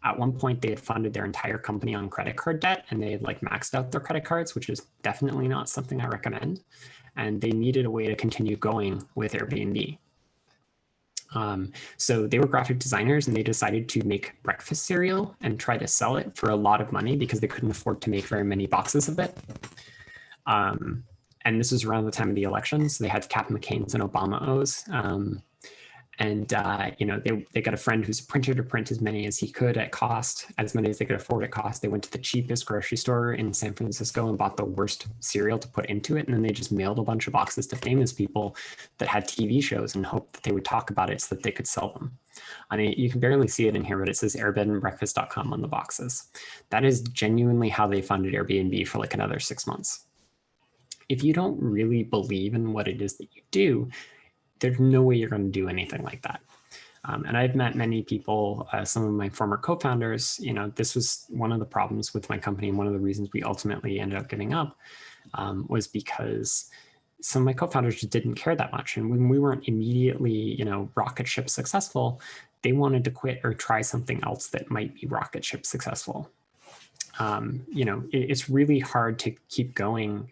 At one point, they had funded their entire company on credit card debt, and they had like maxed out their credit cards, which is definitely not something I recommend. And they needed a way to continue going with Airbnb. So they were graphic designers, and they decided to make breakfast cereal and try to sell it for a lot of money because they couldn't afford to make very many boxes of it. And this was around the time of the elections. So they had Captain McCain's and Obama-O's. They got a friend who's a printer to print as many as he could at cost, as many as they could afford at cost. They went to the cheapest grocery store in San Francisco and bought the worst cereal to put into it. And then they just mailed a bunch of boxes to famous people that had TV shows and hoped that they would talk about it so that they could sell them. I mean, you can barely see it in here, but it says airbedandbreakfast.com on the boxes. That is genuinely how they funded Airbnb for like another 6 months. If you don't really believe in what it is that you do, there's no way you're going to do anything like that. And I've met many people, some of my former co-founders, this was one of the problems with my company. And one of the reasons we ultimately ended up giving up was because some of my co-founders just didn't care that much. And when we weren't immediately, rocket ship successful, they wanted to quit or try something else that might be rocket ship successful. It's really hard to keep going.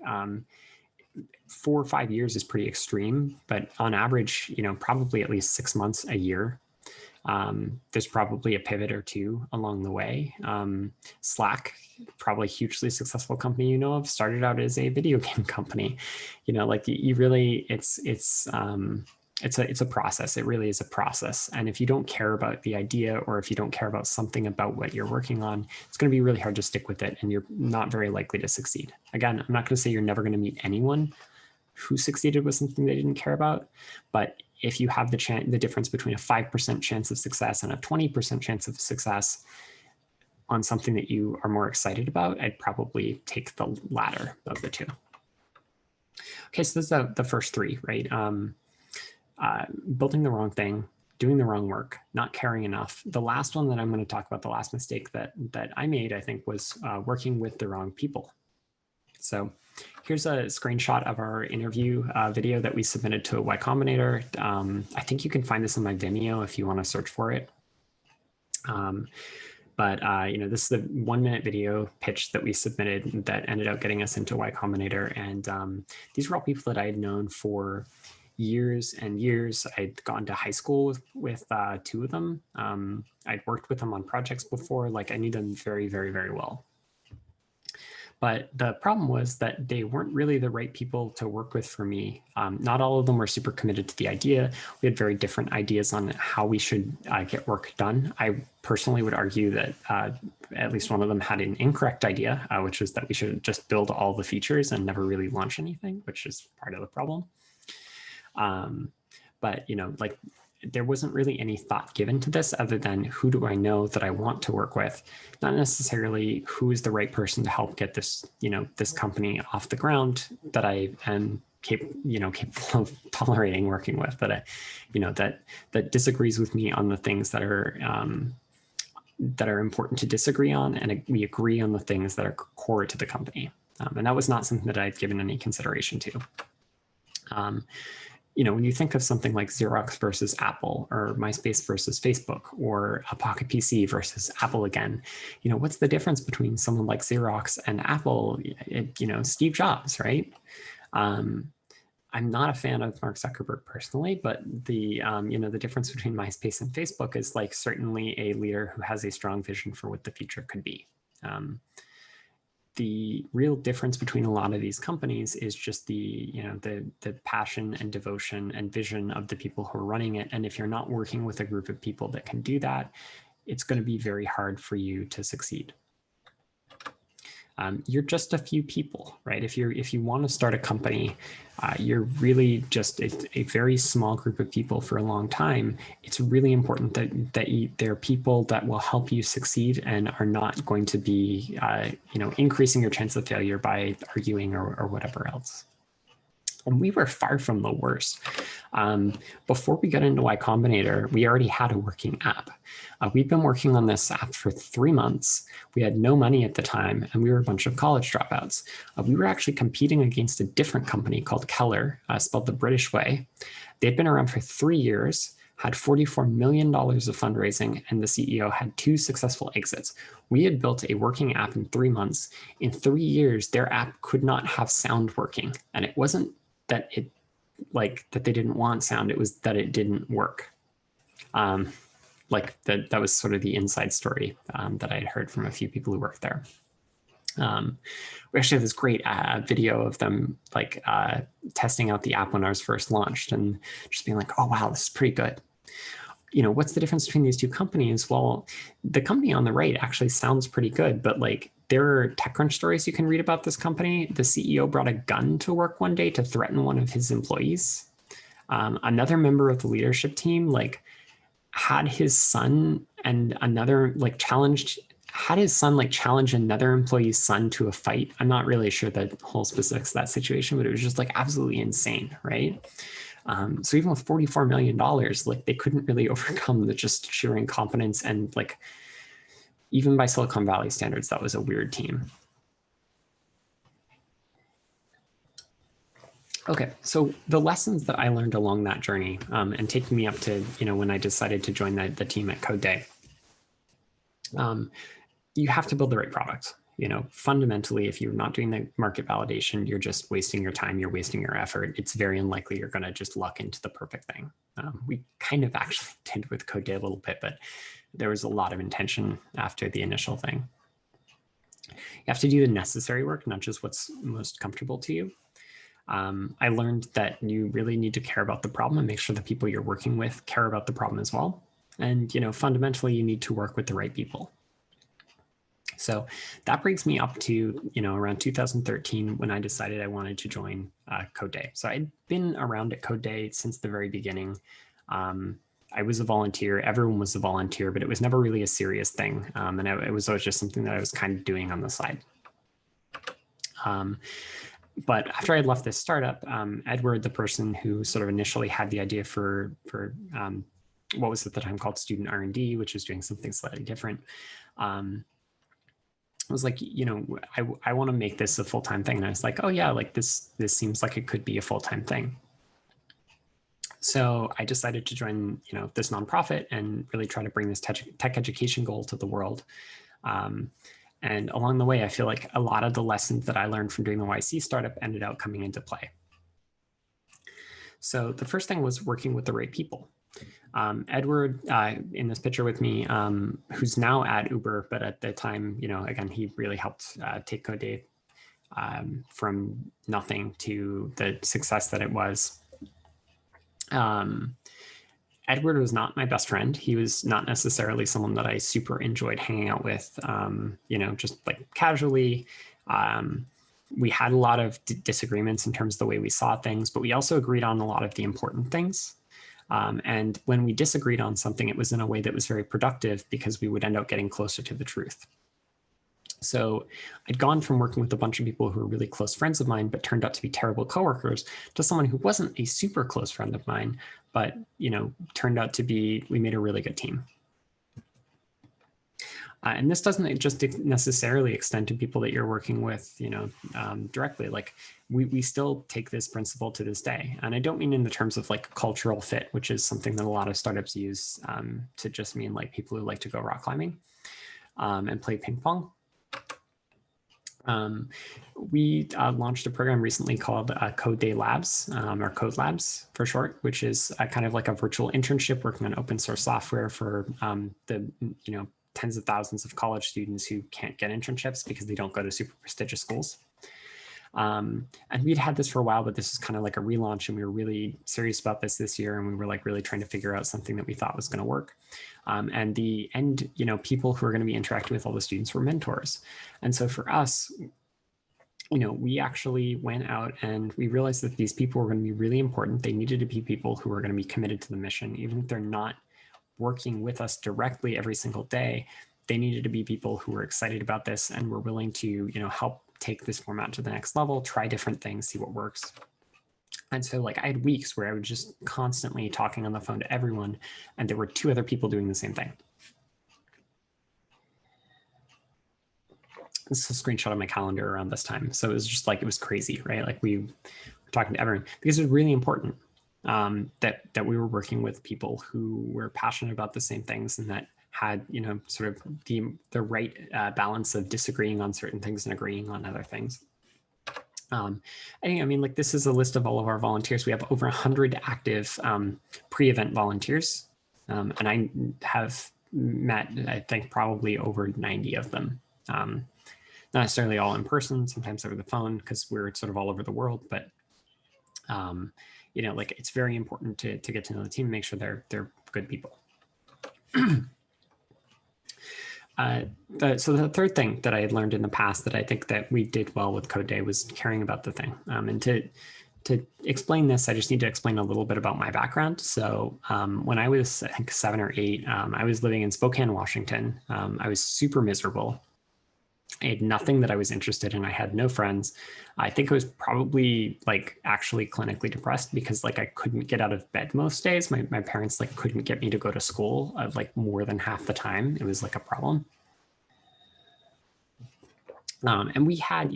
4 or 5 years is pretty extreme, but on average, probably at least 6 months, a year. There's probably a pivot or two along the way. Slack, probably a hugely successful company of, started out as a video game company. It's a process. It really is a process. And if you don't care about the idea, or if you don't care about something about what you're working on, it's going to be really hard to stick with it, and you're not very likely to succeed. Again, I'm not going to say you're never going to meet anyone who succeeded with something they didn't care about, but if you have the difference between a 5% chance of success and a 20% chance of success on something that you are more excited about, I'd probably take the latter of the two. Okay, so this is the first 3, right? Building the wrong thing, doing the wrong work, not caring enough. The last one that I'm going to talk about, the last mistake that I made, I think, was working with the wrong people. So here's a screenshot of our interview video that we submitted to Y Combinator. I think you can find this on my Vimeo if you want to search for it. This is the 1-minute video pitch that we submitted that ended up getting us into Y Combinator. And these were all people that I had known for years and years. I'd gone to high school with 2 of them. I'd worked with them on projects before. I knew them very, very, very well. But the problem was that they weren't really the right people to work with for me. Not all of them were super committed to the idea. We had very different ideas on how we should get work done. I personally would argue that at least one of them had an incorrect idea, which was that we should just build all the features and never really launch anything, which is part of the problem. There wasn't really any thought given to this other than who do I know that I want to work with, not necessarily who is the right person to help get this, this company off the ground that I am capable of tolerating working with, that disagrees with me on the things that are important to disagree on, and we agree on the things that are core to the company. And that was not something that I'd given any consideration to. When you think of something like Xerox versus Apple, or MySpace versus Facebook, or a Pocket PC versus Apple again, what's the difference between someone like Xerox and Apple? Steve Jobs, right? I'm not a fan of Mark Zuckerberg personally, but the the difference between MySpace and Facebook is like certainly a leader who has a strong vision for what the future could be. The real difference between a lot of these companies is just the passion and devotion and vision of the people who are running it. And if you're not working with a group of people that can do that, it's going to be very hard for you to succeed. You're just a few people, right? If you want to start a company, you're really just a very small group of people for a long time. It's really important that there are people that will help you succeed and are not going to be, increasing your chance of failure by arguing or whatever else. And we were far from the worst. Before we got into Y Combinator, we already had a working app. We've been working on this app for 3 months. We had no money at the time, and we were a bunch of college dropouts. We were actually competing against a different company called Keller, spelled the British way. They'd been around for 3 years, had $44 million of fundraising, and the CEO had 2 successful exits. We had built a working app in 3 months. In 3 years, their app could not have sound working. And it wasn't that that they didn't want sound, it was that it didn't work. That was sort of the inside story that I had heard from a few people who worked there. We actually have this great video of them testing out the app when ours first launched and just being like, oh, wow, this is pretty good. What's the difference between these two companies? Well, the company on the right actually sounds pretty good, but there are TechCrunch stories you can read about this company. The CEO brought a gun to work one day to threaten one of his employees. Another member of the leadership team had his son and another challenge another employee's son to a fight. I'm not really sure the whole specifics of that situation, but it was just absolutely insane, right? So even with $44 million, they couldn't really overcome the just sheer incompetence, and even by Silicon Valley standards, that was a weird team. Okay, so the lessons that I learned along that journey and taking me up to, when I decided to join the team at CodeDay, you have to build the right product. Fundamentally, if you're not doing the market validation, you're just wasting your time, you're wasting your effort. It's very unlikely you're going to just luck into the perfect thing. We kind of actually did with CodeDay a little bit, but there was a lot of intention after the initial thing. You have to do the necessary work, not just what's most comfortable to you. I learned that you really need to care about the problem and make sure the people you're working with care about the problem as well. And, fundamentally, you need to work with the right people. So that brings me up to, around 2013 when I decided I wanted to join CodeDay. So I'd been around at CodeDay since the very beginning. I was a volunteer. Everyone was a volunteer, but it was never really a serious thing. And it was always just something that I was kind of doing on the side. But after I had left this startup, Edward, the person who sort of initially had the idea for what was at the time called student R&D, which was doing something slightly different, was like, I want to make this a full-time thing. And I was like, oh yeah, this seems like it could be a full-time thing. So I decided to join, this nonprofit and really try to bring this tech education goal to the world. And along the way, I feel like a lot of the lessons that I learned from doing the YC startup ended up coming into play. So the first thing was working with the right people. Edward, in this picture with me, who's now at Uber, but at the time, again, he really helped take CodeDay from nothing to the success that it was. Edward was not my best friend. He was not necessarily someone that I super enjoyed hanging out with, just casually. We had a lot of disagreements in terms of the way we saw things, but we also agreed on a lot of the important things. And when we disagreed on something, it was in a way that was very productive because we would end up getting closer to the truth. So I'd gone from working with a bunch of people who were really close friends of mine, but turned out to be terrible coworkers, to someone who wasn't a super close friend of mine, but turned out to be, we made a really good team. And this doesn't just necessarily extend to people that you're working with, directly. We still take this principle to this day. And I don't mean in the terms of cultural fit, which is something that a lot of startups use to just mean people who like to go rock climbing and play ping pong. We launched a program recently called CodeDay Labs, or Code Labs for short, which is kind of like a virtual internship working on open source software for the tens of thousands of college students who can't get internships because they don't go to super prestigious schools. And we'd had this for a while, but this is kind of like a relaunch, and we were really serious about this year, and we were like really trying to figure out something that we thought was going to work. And the end, people who are going to be interacting with all the students were mentors. And so for us, we actually went out and we realized that these people were going to be really important. They needed to be people who were going to be committed to the mission, even if they're not working with us directly every single day. They needed to be people who were excited about this and were willing to, help take this format to the next level, try different things, see what works. And so I had weeks where I was just constantly talking on the phone to everyone, and there were 2 other people doing the same thing. This is a screenshot of my calendar around this time. So it was just it was crazy, right? We were talking to everyone because it was really important that we were working with people who were passionate about the same things and that had, sort of the right balance of disagreeing on certain things and agreeing on other things. This is a list of all of our volunteers. We have over 100 active pre-event volunteers, and I have met, I think, probably over 90 of them. Not necessarily all in person, sometimes over the phone because we're sort of all over the world, but it's very important to get to know the team, make sure they're good people. So the third thing that I had learned in the past that I think that we did well with CodeDay was caring about the thing. And to explain this, I just need to explain a little bit about my background. So when I was, I think, 7 or 8, I was living in Spokane, Washington. I was super miserable. I had nothing that I was interested in. I had no friends. I think I was probably actually clinically depressed because I couldn't get out of bed most days. My parents couldn't get me to go to school more than half the time. It was a problem. And we had,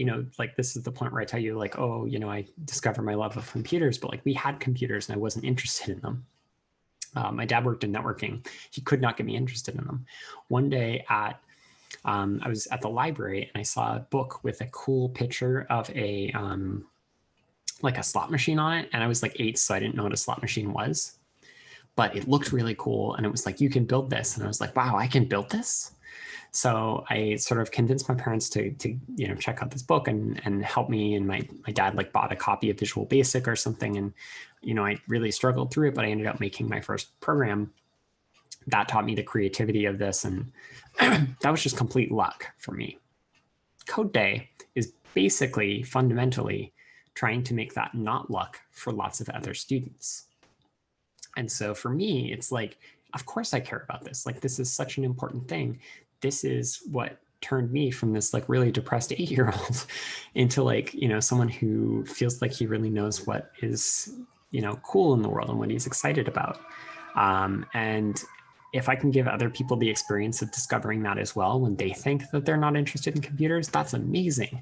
this is the point where I tell you I discovered my love of computers, but we had computers and I wasn't interested in them. My dad worked in networking. He could not get me interested in them. One day I was at the library and I saw a book with a cool picture of a slot machine on it. And I was 8, so I didn't know what a slot machine was, but it looked really cool. And it was you can build this. And I was wow, I can build this. So I sort of convinced my parents to check out this book and help me. And my dad bought a copy of Visual Basic or something. And, I really struggled through it, but I ended up making my first program. That taught me the creativity of this. And that was just complete luck for me. CodeDay is basically fundamentally trying to make that not luck for lots of other students. And so for me, it's of course I care about this. This is such an important thing. This is what turned me from this really depressed 8-year-old into someone who feels he really knows what is, cool in the world and what he's excited about. And if I can give other people the experience of discovering that as well when they think that they're not interested in computers, that's amazing.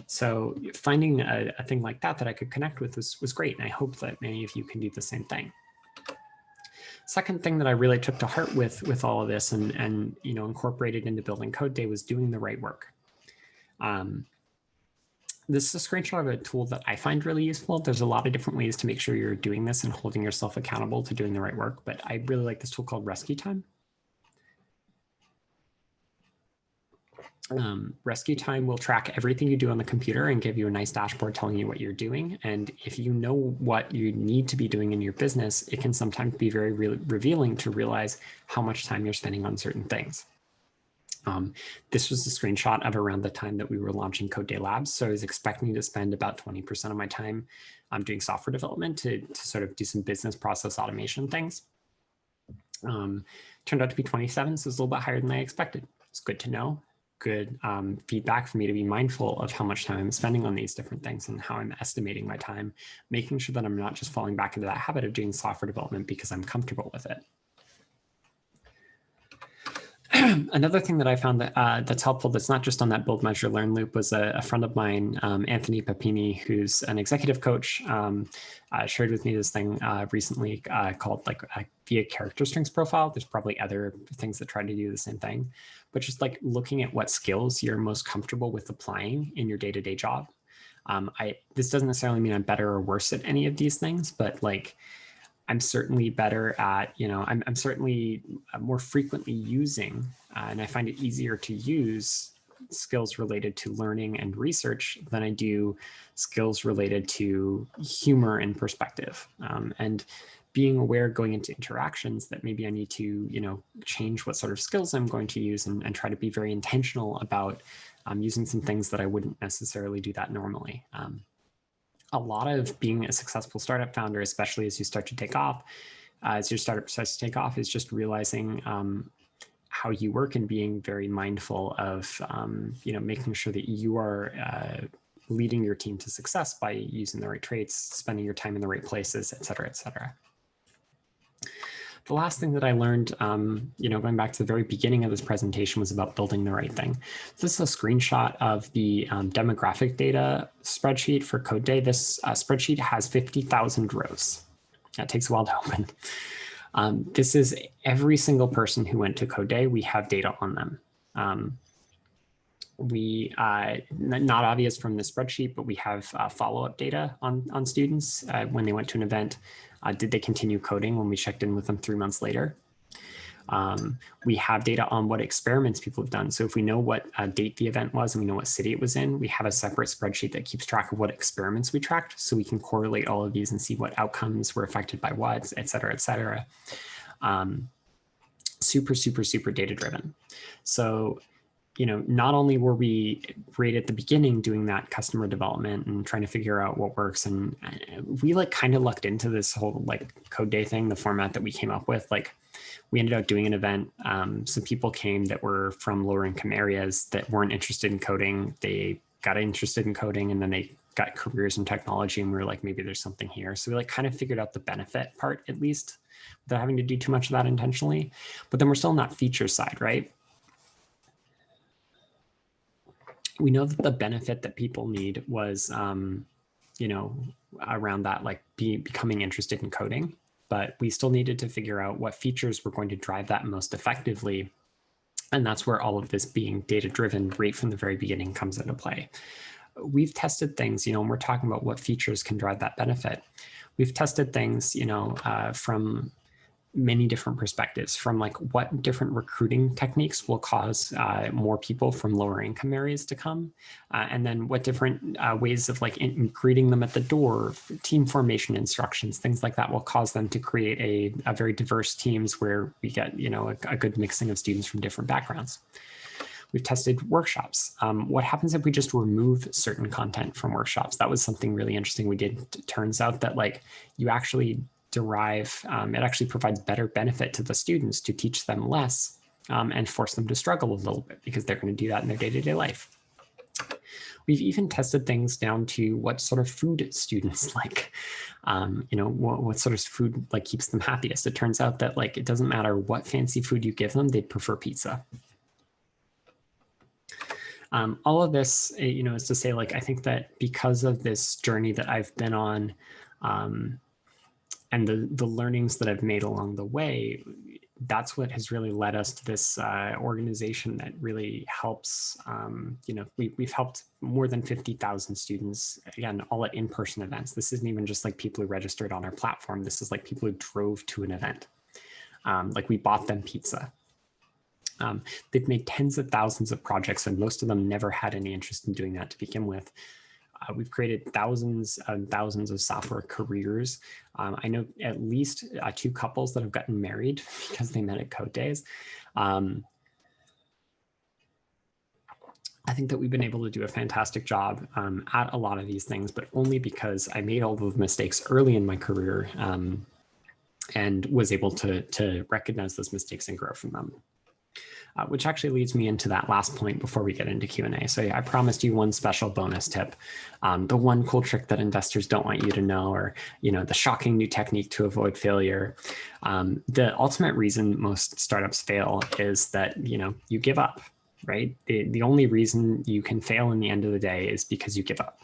So finding a thing like that I could connect with was great. And I hope that many of you can do the same thing. Second thing that I really took to heart with all of this and incorporated into building CodeDay was doing the right work. This is a screenshot of a tool that I find really useful. There's a lot of different ways to make sure you're doing this and holding yourself accountable to doing the right work, but I really like this tool called Rescue Time. Rescue Time will track everything you do on the computer and give you a nice dashboard telling you what you're doing. And if you know what you need to be doing in your business, it can sometimes be very revealing to realize how much time you're spending on certain things. This was a screenshot of around the time that we were launching CodeDay Labs. So I was expecting to spend about 20% of my time doing software development to sort of do some business process automation things. Turned out to be 27, so it's a little bit higher than I expected. It's good to know. Good feedback for me to be mindful of how much time I'm spending on these different things and how I'm estimating my time, making sure that I'm not just falling back into that habit of doing software development because I'm comfortable with it. Another thing that I found that that's helpful, that's not just on that build, measure, learn loop, was a friend of mine, Anthony Papini, who's an executive coach, shared with me this thing recently called like via character strings profile. There's probably other things that try to do the same thing, but just like looking at what skills you're most comfortable with applying in your day-to-day job. This doesn't necessarily mean I'm better or worse at any of these things, but like, I'm certainly better at, I'm certainly more frequently using, and I find it easier to use skills related to learning and research than I do skills related to humor and perspective. And being aware going into interactions that maybe I need to, change what sort of skills I'm going to use and try to be very intentional about using some things that I wouldn't necessarily do that normally. A lot of being a successful startup founder, especially as you start to take off, as your startup starts to take off, is just realizing how you work and being very mindful of, making sure that you are leading your team to success by using the right traits, spending your time in the right places, et cetera, et cetera. The last thing that I learned, going back to the very beginning of this presentation, was about building the right thing. This is a screenshot of the demographic data spreadsheet for CodeDay. This spreadsheet has 50,000 rows. That takes a while to open. This is every single person who went to CodeDay. We have data on them. Not obvious from the spreadsheet, but we have follow-up data on students when they went to an event. Did they continue coding when we checked in with them 3 months later? We have data on what experiments people have done. So if we know what date the event was and we know what city it was in, we have a separate spreadsheet that keeps track of what experiments we tracked. So we can correlate all of these and see what outcomes were affected by what, et cetera, et cetera. Super, super, super data driven. So not only were we right at the beginning doing that customer development and trying to figure out what works, and we like kind of lucked into this whole like CodeDay thing, the format that we came up with. Like we ended up doing an event. Some people came that were from lower income areas that weren't interested in coding. They got interested in coding and then they got careers in technology, and we were like, maybe there's something here. So we like kind of figured out the benefit part, at least, without having to do too much of that intentionally. But then we're still not feature side, right? We know that the benefit that people need was, around that, like becoming interested in coding, but we still needed to figure out what features were going to drive that most effectively. And that's where all of this being data-driven right from the very beginning comes into play. We've tested things, and we're talking about what features can drive that benefit. We've tested things, from many different perspectives, from like what different recruiting techniques will cause more people from lower income areas to come, and then what different ways of like greeting them at the door, team formation instructions, things like that will cause them to create a very diverse teams where we get a good mixing of students from different backgrounds. We've tested workshops. What happens if we just remove certain content from workshops? That was something really interesting we did. It turns out that like you actually derive, it actually provides better benefit to the students to teach them less and force them to struggle a little bit because they're going to do that in their day-to-day life. We've even tested things down to what sort of food students like, what sort of food like keeps them happiest. It turns out that like it doesn't matter what fancy food you give them, they'd prefer pizza. All of this, is to say, like, I think that because of this journey that I've been on, and the learnings that I've made along the way, that's what has really led us to this organization that really helps. We've helped more than 50,000 students, again, all at in-person events. This isn't even just like people who registered on our platform. This is like people who drove to an event. Like we bought them pizza. They've made tens of thousands of projects, and most of them never had any interest in doing that to begin with. We've created thousands and thousands of software careers. I know at least 2 couples that have gotten married because they met at CodeDays. I think that we've been able to do a fantastic job at a lot of these things, but only because I made all those mistakes early in my career and was able to recognize those mistakes and grow from them. which actually leads me into that last point before we get into Q&A. So yeah, I promised you one special bonus tip, the one cool trick that investors don't want you to know, or the shocking new technique to avoid failure. The ultimate reason most startups fail is that you give up, right? The only reason you can fail in the end of the day is because you give up.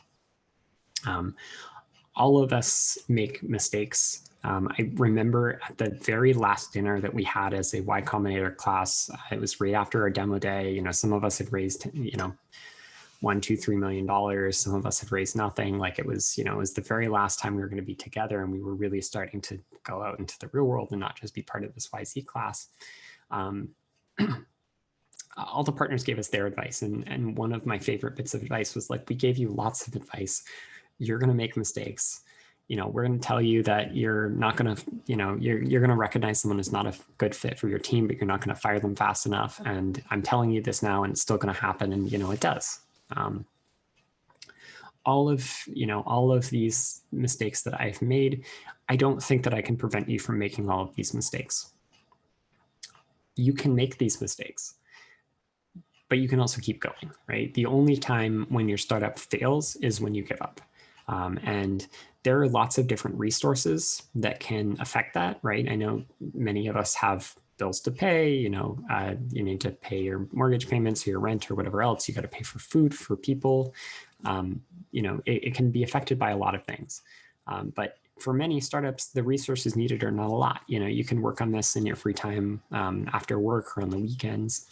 All of us make mistakes. I remember at the very last dinner that we had as a Y Combinator class, it was right after our demo day. Some of us had raised, $1, $2, $3 million. Some of us had raised nothing. Like it was the very last time we were going to be together, and we were really starting to go out into the real world and not just be part of this YC class. All the partners gave us their advice. And one of my favorite bits of advice was like, we gave you lots of advice. You're going to make mistakes. We're going to tell you that you're not going to, you're going to recognize someone as not a good fit for your team, but you're not going to fire them fast enough. And I'm telling you this now, and it's still going to happen. And, it does. All of these mistakes that I've made, I don't think that I can prevent you from making all of these mistakes. You can make these mistakes, but you can also keep going, right? The only time when your startup fails is when you give up. And there are lots of different resources that can affect that, right? I know many of us have bills to pay, you need to pay your mortgage payments or your rent or whatever else. You got to pay for food for people. It can be affected by a lot of things. But for many startups, the resources needed are not a lot. You can work on this in your free time after work or on the weekends.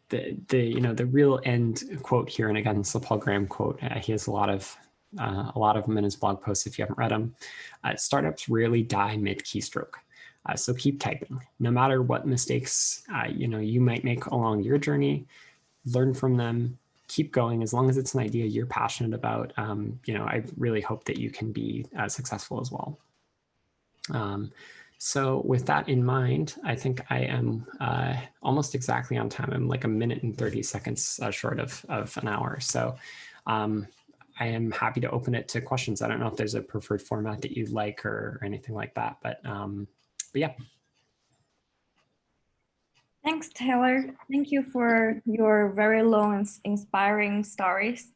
The real end quote here, and again, it's the Paul Graham quote. He has a lot of them in his blog posts if you haven't read them. Startups rarely die mid-keystroke. So keep typing. No matter what mistakes you might make along your journey, learn from them, keep going. As long as it's an idea you're passionate about, I really hope that you can be successful as well. So with that in mind, I think I am almost exactly on time. I'm like a minute and 30 seconds short of an hour. So I am happy to open it to questions. I don't know if there's a preferred format that you'd like or anything like that, but yeah. Thanks, Taylor. Thank you for your very long and inspiring stories.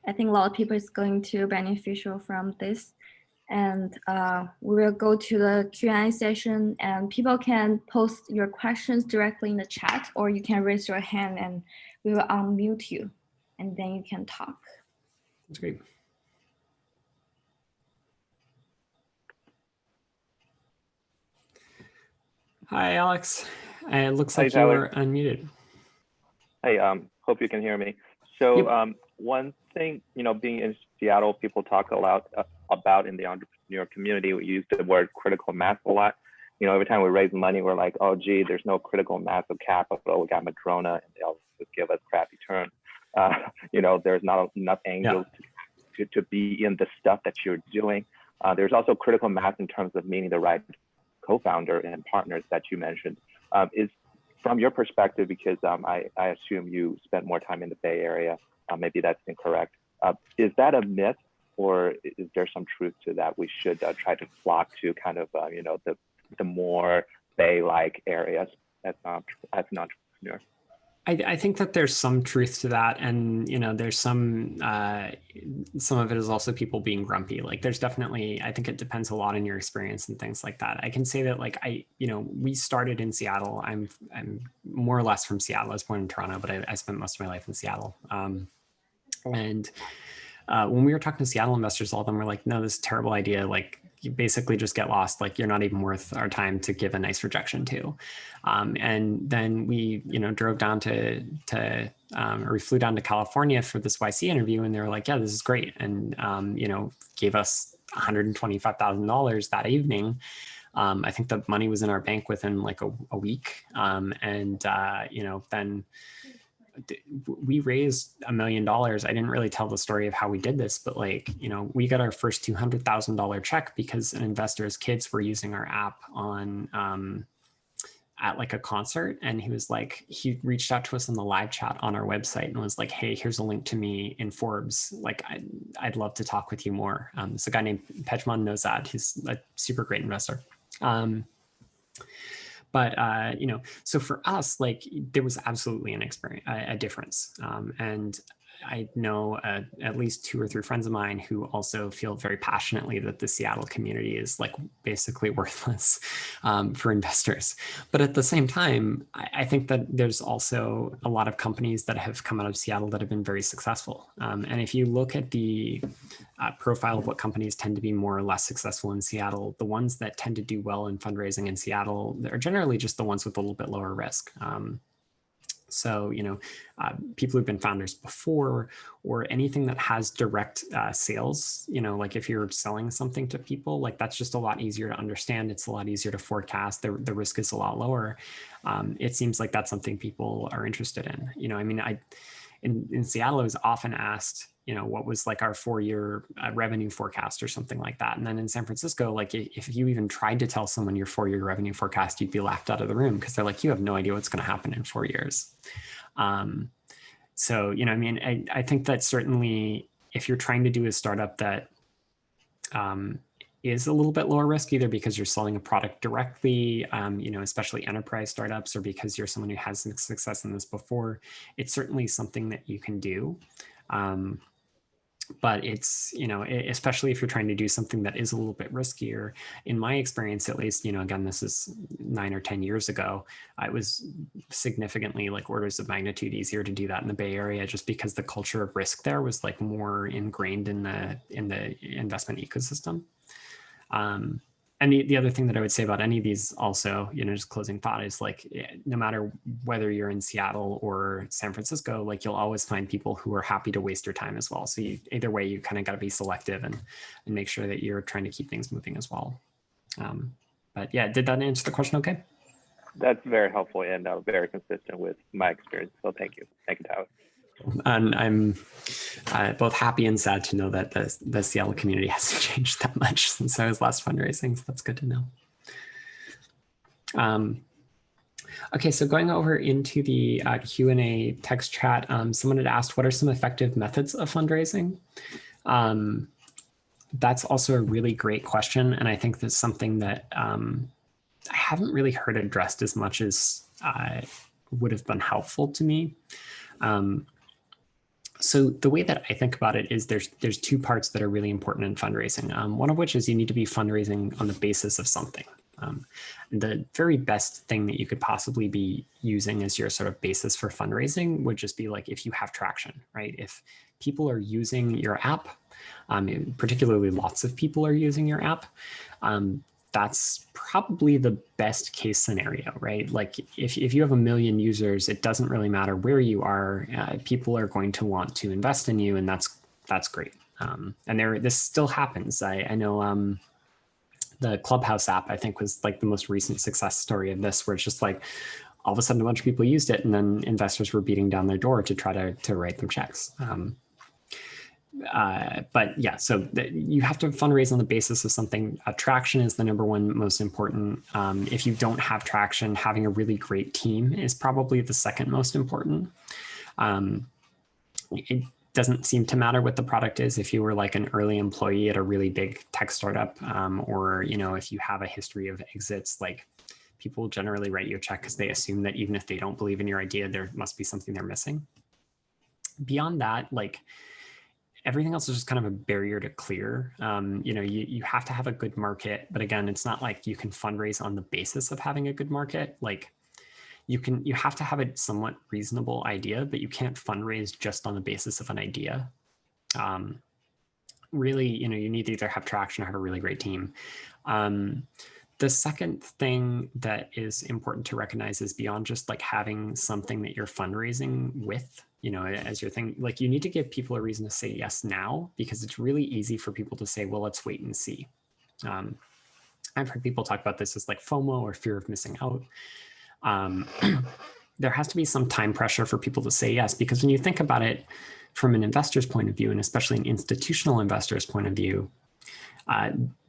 I think a lot of people is going to beneficial from this. And we will go to the Q&A session, and people can post your questions directly in the chat, or you can raise your hand and we will unmute you and then you can talk. That's great. Hi, Alex. It looks like you're unmuted. Hey, hope you can hear me. So yep. One thing, being in Seattle, people talk a lot about in the entrepreneur community, we use the word critical mass a lot. Every time we raise money, we're like, oh, gee, there's no critical mass of capital. We got Madrona, and they always give us crappy terms. There's not enough angels to be in the stuff that you're doing. There's also critical mass in terms of meeting the right co-founder and partners that you mentioned. Is from your perspective, because I assume you spent more time in the Bay Area, maybe that's incorrect. Is that a myth, or is there some truth to that? We should try to flock to kind of, the more Bay-like areas as an entrepreneur. I think that there's some truth to that, and there's some of it is also people being grumpy. Like there's definitely, I think it depends a lot on your experience and things like that. I can say that like we started in Seattle. I'm more or less from Seattle. I was born in Toronto, but I spent most of my life in Seattle. And when we were talking to Seattle investors, all of them were like, "No, this is a terrible idea. Like you basically just get lost. Like you're not even worth our time to give a nice rejection to." And then we, drove down or we flew down to California for this YC interview, and they were like, "Yeah, this is great," and gave us $125,000 that evening. I think the money was in our bank within like a week, and then we raised $1 million. I didn't really tell the story of how we did this, but we got our first $200,000 check because an investor's kids were using our app on at like a concert, and he reached out to us in the live chat on our website and was like, "Hey, here's a link to me in Forbes. Like, I'd love to talk with you more." It's a guy named Pejman Nozad. He's a super great investor. But, so for us, like there was absolutely an experience, a difference. And I know at least 2 or 3 friends of mine who also feel very passionately that the Seattle community is like basically worthless for investors. But at the same time, I think that there's also a lot of companies that have come out of Seattle that have been very successful. And if you look at the profile of what companies tend to be more or less successful in Seattle, the ones that tend to do well in fundraising in Seattle are generally just the ones with a little bit lower risk. So, people who've been founders before, or anything that has direct sales, like if you're selling something to people, like that's just a lot easier to understand. It's a lot easier to forecast. The risk is a lot lower. It seems like that's something people are interested in. In Seattle, I was often asked, what was like our 4-year revenue forecast or something like that. And then in San Francisco, like if you even tried to tell someone your 4-year revenue forecast, you'd be laughed out of the room because they're like, you have no idea what's going to happen in 4 years. So, I think that certainly if you're trying to do a startup that is a little bit lower risk, either because you're selling a product directly, especially enterprise startups, or because you're someone who has success in this before, it's certainly something that you can do. But it's, especially if you're trying to do something that is a little bit riskier, in my experience, at least, again, this is 9 or 10 years ago, it was significantly like orders of magnitude easier to do that in the Bay Area, just because the culture of risk there was like more ingrained in the investment ecosystem. And the other thing that I would say about any of these also, just closing thought, is like, no matter whether you're in Seattle or San Francisco, like you'll always find people who are happy to waste your time as well. So either way, you kind of got to be selective and make sure that you're trying to keep things moving as well. But yeah, did that answer the question okay? That's very helpful and very consistent with my experience. So thank you. Thank you, Tyler. And I'm both happy and sad to know that the Seattle community hasn't changed that much since I was last fundraising. So that's good to know. Okay, so going over into the Q&A text chat, someone had asked, what are some effective methods of fundraising? That's also a really great question. And I think that's something that I haven't really heard addressed as much as would have been helpful to me. So the way that I think about it is there's 2 parts that are really important in fundraising. One of which is you need to be fundraising on the basis of something. The very best thing that you could possibly be using as your sort of basis for fundraising would just be like if you have traction, right? If people are using your app, particularly lots of people are using your app, that's probably the best case scenario, right? Like if you have 1 million users, it doesn't really matter where you are. People are going to want to invest in you, and that's great. And this still happens. I know the Clubhouse app, I think, was like the most recent success story of this, where it's just like all of a sudden a bunch of people used it, and then investors were beating down their door to try to write them checks. But yeah, so you have to fundraise on the basis of something. Traction is the #1 most important. If you don't have traction, having a really great team is probably the second most important. It doesn't seem to matter what the product is. If you were like an early employee at a really big tech startup, or if you have a history of exits, like people generally write you a check because they assume that even if they don't believe in your idea, there must be something they're missing. Beyond that, like everything else is just kind of a barrier to clear. You have to have a good market, but again, it's not like you can fundraise on the basis of having a good market. Like you have to have a somewhat reasonable idea, but you can't fundraise just on the basis of an idea. Really, you need to either have traction or have a really great team. The second thing that is important to recognize is beyond just like having something that you're fundraising with, as your thing, like you need to give people a reason to say yes now, because it's really easy for people to say, well, let's wait and see. I've heard people talk about this as like FOMO, or fear of missing out. There has to be some time pressure for people to say yes, because when you think about it from an investor's point of view, and especially an institutional investor's point of view,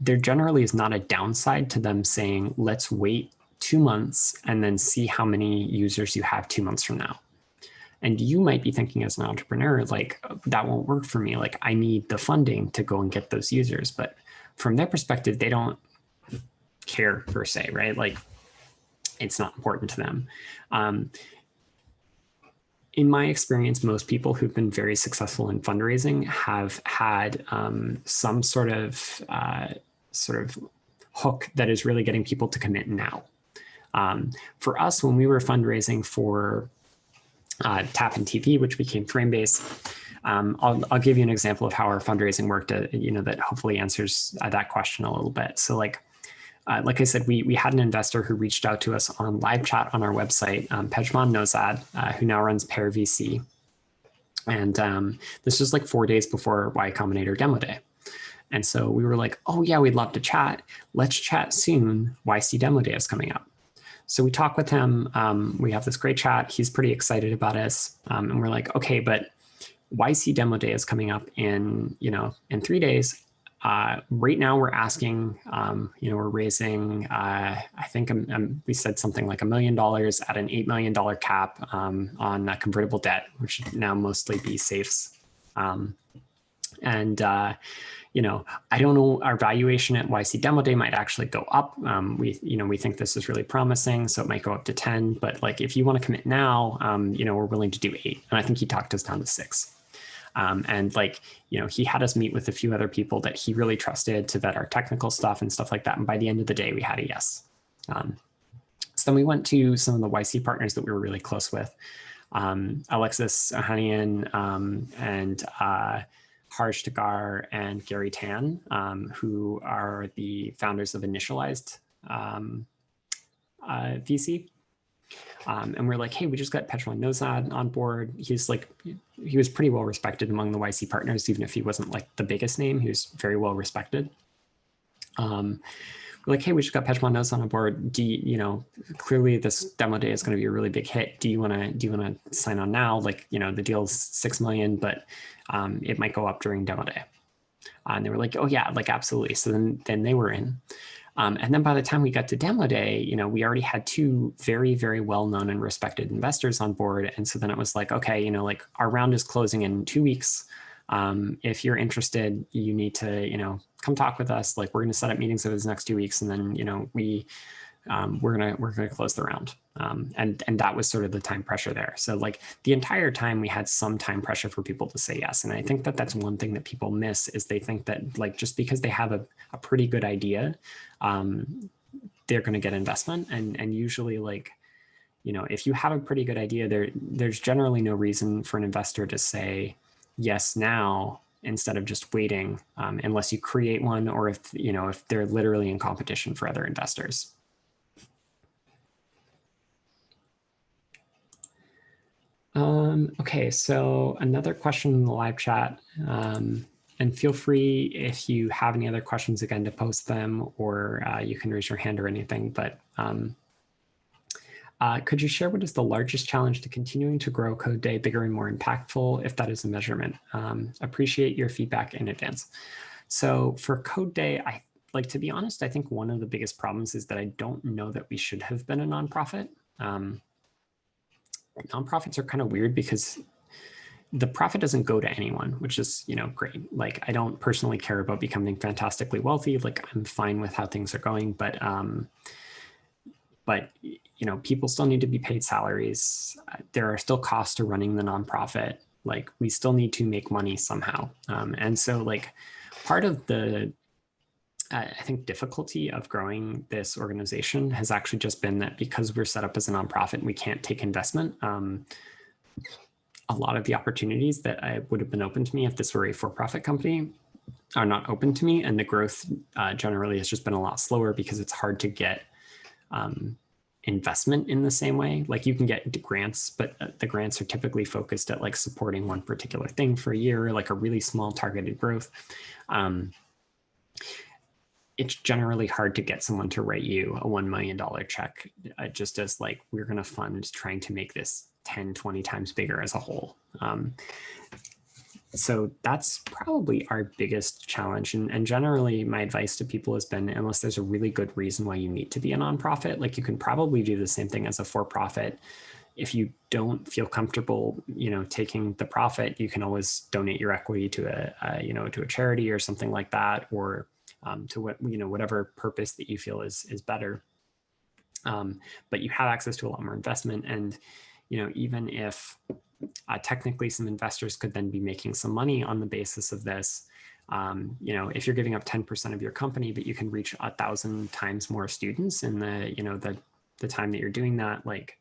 there generally is not a downside to them saying, let's wait 2 months and then see how many users you have 2 months from now. And you might be thinking as an entrepreneur, like, that won't work for me. Like, I need the funding to go and get those users. But from their perspective, they don't care per se, right? Like, it's not important to them. In my experience, most people who've been very successful in fundraising have had some sort of hook that is really getting people to commit now. For us, when we were fundraising for Tap and TV, which became Framebase, I'll give you an example of how our fundraising worked, that hopefully answers that question a little bit. So like I said, we had an investor who reached out to us on live chat on our website, Pejman Nozad, who now runs Pair VC. And this was like 4 days before Y Combinator demo day. And so we were like, oh yeah, we'd love to chat. Let's chat soon. YC demo day is coming up. So we talk with him. We have this great chat. He's pretty excited about us. And we're like, okay, but YC demo day is coming up in 3 days. Right now we're asking, we're raising, I think we said something like $1 million at an $8 million cap on convertible debt, which should now mostly be safes. I don't know, our valuation at YC demo day might actually go up. We think this is really promising, so it might go up to 10, but like, if you want to commit now, we're willing to do 8. And I think he talked us down to 6. He had us meet with a few other people that he really trusted to vet our technical stuff and stuff like that. And by the end of the day, we had a yes. So then we went to some of the YC partners that we were really close with, Alexis Ohanian and Harsh Tagar and Gary Tan, who are the founders of Initialized VC. And we're like, hey, we just got Pejman Nozad on board. He was pretty well respected among the YC partners, even if he wasn't like the biggest name. He was very well respected. We're like, hey, we just got Pejman Nozad on board. Clearly this demo day is going to be a really big hit. Do you want to sign on now? Like, the deal's $6 million, but it might go up during demo day. And they were like, oh yeah, like absolutely. So then they were in. And then by the time we got to demo day, we already had 2 very, very well-known and respected investors on board. And so then it was like, okay, our round is closing in 2 weeks. If you're interested, you need to, come talk with us. Like, we're going to set up meetings over the next 2 weeks. And then, we're going to close the round. And that was sort of the time pressure there. So like the entire time we had some time pressure for people to say yes. And I think that that's one thing that people miss, is they think that like, just because they have a pretty good idea, they're going to get investment. And usually like, if you have a pretty good idea, there's generally no reason for an investor to say yes now instead of just waiting, unless you create one, or if they're literally in competition for other investors. Okay, so another question in the live chat, and feel free if you have any other questions again to post them, or you can raise your hand or anything, but could you share what is the largest challenge to continuing to grow CodeDay bigger and more impactful, if that is a measurement? Appreciate your feedback in advance. So for CodeDay, to be honest, I think one of the biggest problems is that I don't know that we should have been a nonprofit. Nonprofits are kind of weird because the profit doesn't go to anyone, which is, great. Like, I don't personally care about becoming fantastically wealthy. Like, I'm fine with how things are going, but people still need to be paid salaries. There are still costs to running the nonprofit. Like, we still need to make money somehow. And so like part of the, I think, difficulty of growing this organization has actually just been that because we're set up as a nonprofit and we can't take investment, a lot of the opportunities that would have been open to me if this were a for-profit company are not open to me. And the growth generally has just been a lot slower because it's hard to get investment in the same way. Like, you can get grants, but the grants are typically focused at like supporting one particular thing for a year, like a really small targeted growth. It's generally hard to get someone to write you a $1 million check just as like, we're going to fund trying to make this 10, 20 times bigger as a whole. So that's probably our biggest challenge. And generally my advice to people has been, unless there's a really good reason why you need to be a nonprofit, like, you can probably do the same thing as a for-profit. If you don't feel comfortable, taking the profit, you can always donate your equity to a charity or something like that, or to whatever purpose that you feel is better. But you have access to a lot more investment. And, even if technically some investors could then be making some money on the basis of this, if you're giving up 10% of your company, but you can reach 1,000 times more students in the time that you're doing that, like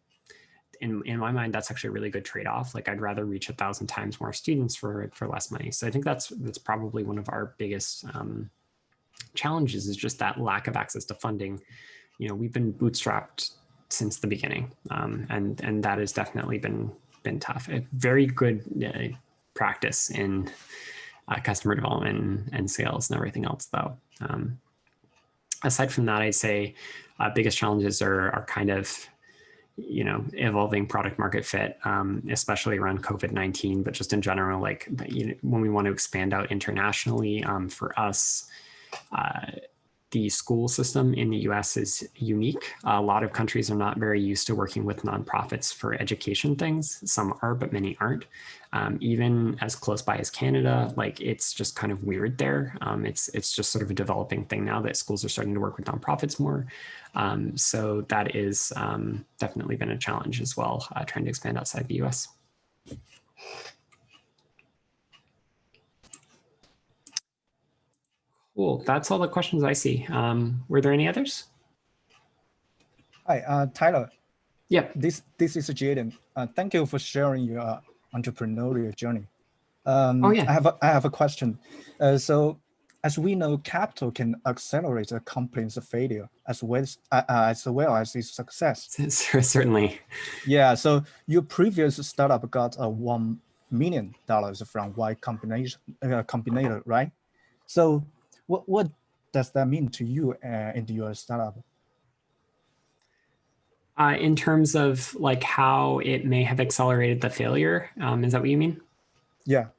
in my mind, that's actually a really good trade-off. Like I'd rather reach 1,000 times more students for less money. So I think that's probably one of our biggest challenges, is just that lack of access to funding. We've been bootstrapped since the beginning, and that has definitely been tough. A very good practice in customer development and sales and everything else, though. Aside from that, I'd say biggest challenges are kind of evolving product market fit, especially around COVID-19, but just in general, like when we want to expand out internationally, for us, the school system in the US is unique. A lot of countries are not very used to working with nonprofits for education things. Some are, but many aren't. Even as close by as Canada, like it's just kind of weird there. It's just sort of a developing thing now that schools are starting to work with nonprofits more. So that is definitely been a challenge as well, trying to expand outside the US. Cool. That's all the questions I see. Were there any others? Hi, Tyler. Yep. This is Jaden. Thank you for sharing your entrepreneurial journey. Oh yeah. I have a question. So, as we know, capital can accelerate a company's failure as well as its success. Certainly. Yeah. So your previous startup got $1 million from Y Combinator, right? So what does that mean to you in your startup? In terms of like how it may have accelerated the failure, is that what you mean? Yeah.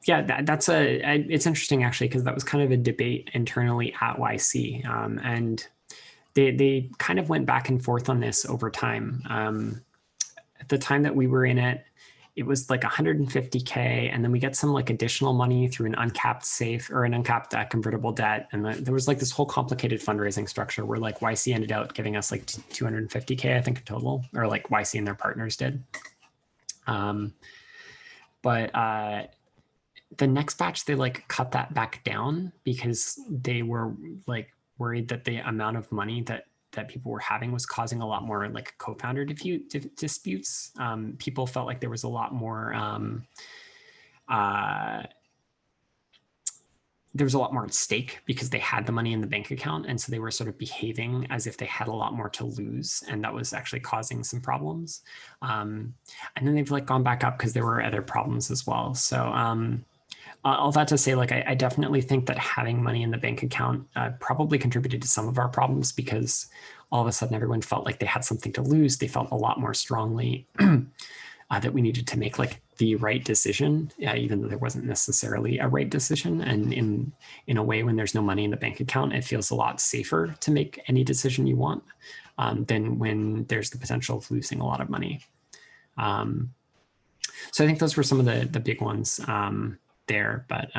Yeah, it's interesting actually, because that was kind of a debate internally at YC, and they kind of went back and forth on this over time. At the time that we were in it, it was like 150K, and then we get some like additional money through an uncapped safe or an uncapped convertible debt. And there was like this whole complicated fundraising structure where like YC ended up giving us like 250K, I think, in total, or like YC and their partners did. But the next batch, they like cut that back down because they were like worried that the amount of money that people were having was causing a lot more like co-founder disputes. People felt like there was a lot more, there was a lot more at stake because they had the money in the bank account. And so they were sort of behaving as if they had a lot more to lose. And that was actually causing some problems. And then they've like gone back up because there were other problems as well. So all that to say, like, I definitely think that having money in the bank account probably contributed to some of our problems, because all of a sudden everyone felt like they had something to lose. They felt a lot more strongly that we needed to make like the right decision, even though there wasn't necessarily a right decision. And in a way, when there's no money in the bank account, it feels a lot safer to make any decision you want than when there's the potential of losing a lot of money. So I think those were some of the big ones there, but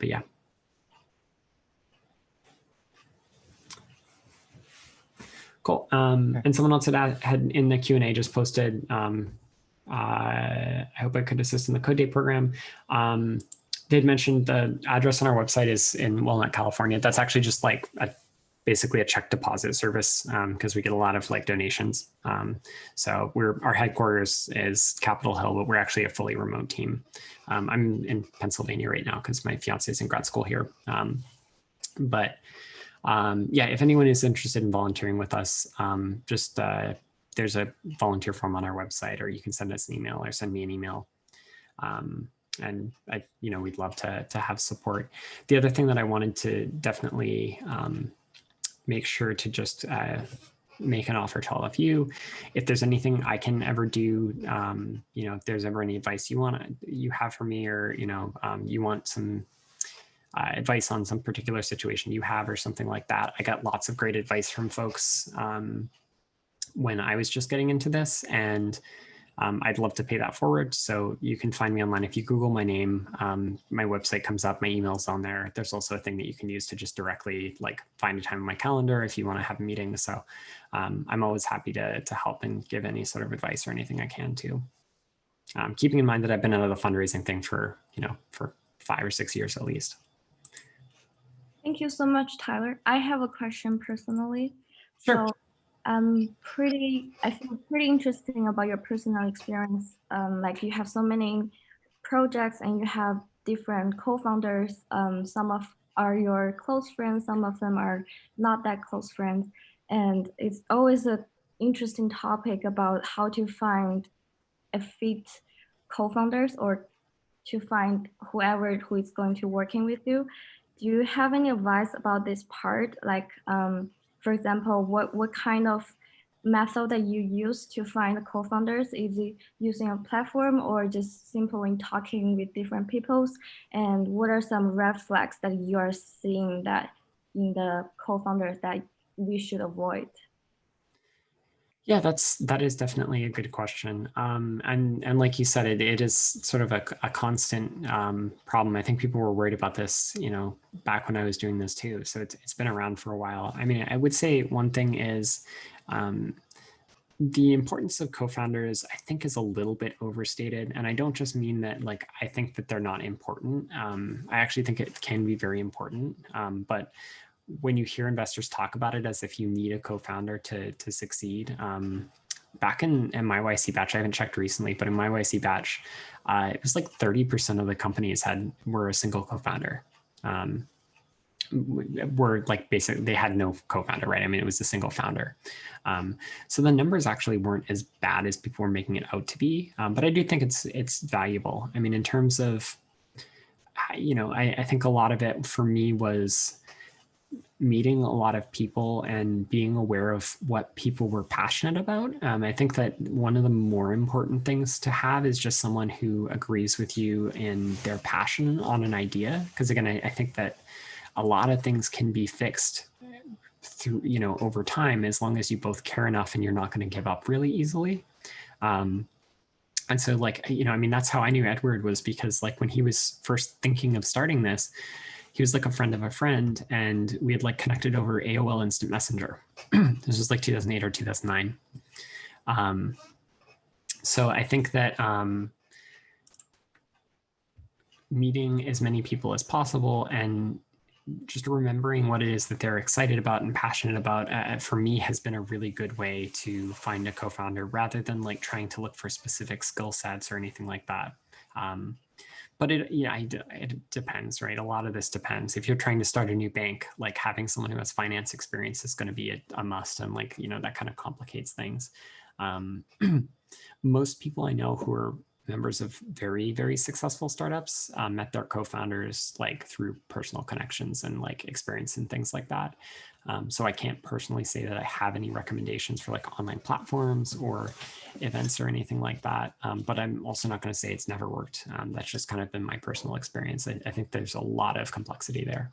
yeah. Cool. And someone else had in the Q&A just posted, I hope I could assist in the CodeDay program. They'd mentioned the address on our website is in Walnut, California. That's actually just like basically a check deposit service, because we get a lot of like donations. So our headquarters is Capitol Hill, but we're actually a fully remote team. I'm in Pennsylvania right now because my fiance is in grad school here. But yeah, if anyone is interested in volunteering with us, just there's a volunteer form on our website, or you can send us an email or send me an email. And we'd love to have support. The other thing that I wanted to definitely make sure to just make an offer to all of you, if there's anything I can ever do, if there's ever any advice you have for me, or you want some advice on some particular situation you have or something like that. I got lots of great advice from folks when I was just getting into this, and I'd love to pay that forward. So you can find me online. If you Google my name, my website comes up, my email's on there. There's also a thing that you can use to just directly like find a time in my calendar if you want to have a meeting. So I'm always happy to help and give any sort of advice or anything I can too. Keeping in mind that I've been out of the fundraising thing for, for 5 or 6 years at least. Thank you so much, Tyler. I have a question personally. Sure. So I feel pretty interesting about your personal experience. Like you have so many projects and you have different co-founders. Some of are your close friends, some of them are not that close friends. And it's always an interesting topic about how to find a fit co-founders or to find whoever who is going to working with you. Do you have any advice about this part? Like, for example, what kind of method that you use to find the co-founders? Is it using a platform or just simply talking with different peoples? And what are some red flags that you are seeing that in the co-founders that we should avoid? Yeah, that is definitely a good question. And like you said, it is sort of a constant problem. I think people were worried about this, back when I was doing this too. So it's been around for a while. I mean, I would say one thing is the importance of co-founders, I think, is a little bit overstated. And I don't just mean that, like, I think that they're not important. I actually think it can be very important. But when you hear investors talk about it as if you need a co-founder to succeed, back in my YC batch, I haven't checked recently, but in my YC batch, it was like 30% of the companies were a single co-founder. Were like basically they had no co-founder, right? I mean, it was a single founder. So the numbers actually weren't as bad as people were making it out to be. But I do think it's valuable. I mean, in terms of, I think a lot of it for me was meeting a lot of people and being aware of what people were passionate about. I think that one of the more important things to have is just someone who agrees with you in their passion on an idea. Because again, I think that a lot of things can be fixed through, over time, as long as you both care enough and you're not going to give up really easily. And so like, I mean, that's how I knew Edward, was because like when he was first thinking of starting this, he was like a friend of a friend, and we had like connected over AOL Instant Messenger. This was like 2008 or 2009. So I think that meeting as many people as possible and just remembering what it is that they're excited about and passionate about, for me, has been a really good way to find a co-founder, rather than like trying to look for specific skill sets or anything like that. But it depends, right? A lot of this depends. If you're trying to start a new bank, like having someone who has finance experience is going to be a must, and like, that kind of complicates things. Most people I know who are members of very, very successful startups met their co-founders like through personal connections and like experience and things like that. So I can't personally say that I have any recommendations for like online platforms or events or anything like that. But I'm also not going to say it's never worked. That's just kind of been my personal experience. I think there's a lot of complexity there.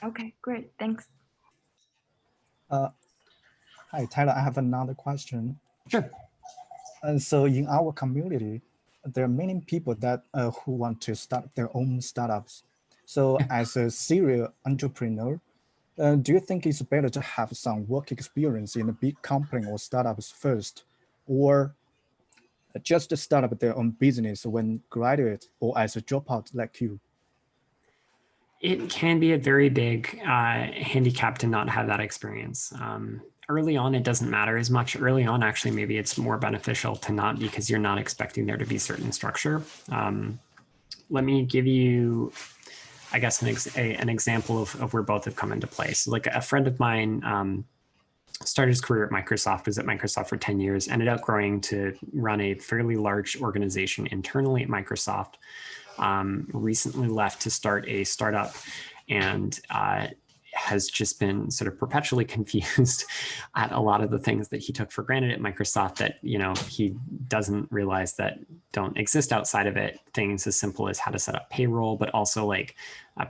Okay, great. Thanks. Hi, Tyler, I have another question. Sure. And so in our community, there are many people that who want to start their own startups. So as a serial entrepreneur, do you think it's better to have some work experience in a big company or startups first, or just start up their own business when graduate or as a dropout like you? It can be a very big handicap to not have that experience. Early on, it doesn't matter as much. Early on, actually, maybe it's more beneficial to not, because you're not expecting there to be certain structure. Let me give you, I guess, an example of where both have come into play. So like a friend of mine started his career at Microsoft, was at Microsoft for 10 years, ended up growing to run a fairly large organization internally at Microsoft, recently left to start a startup, and has just been sort of perpetually confused at a lot of the things that he took for granted at Microsoft that, you know, he doesn't realize that don't exist outside of it. Things as simple as how to set up payroll, but also like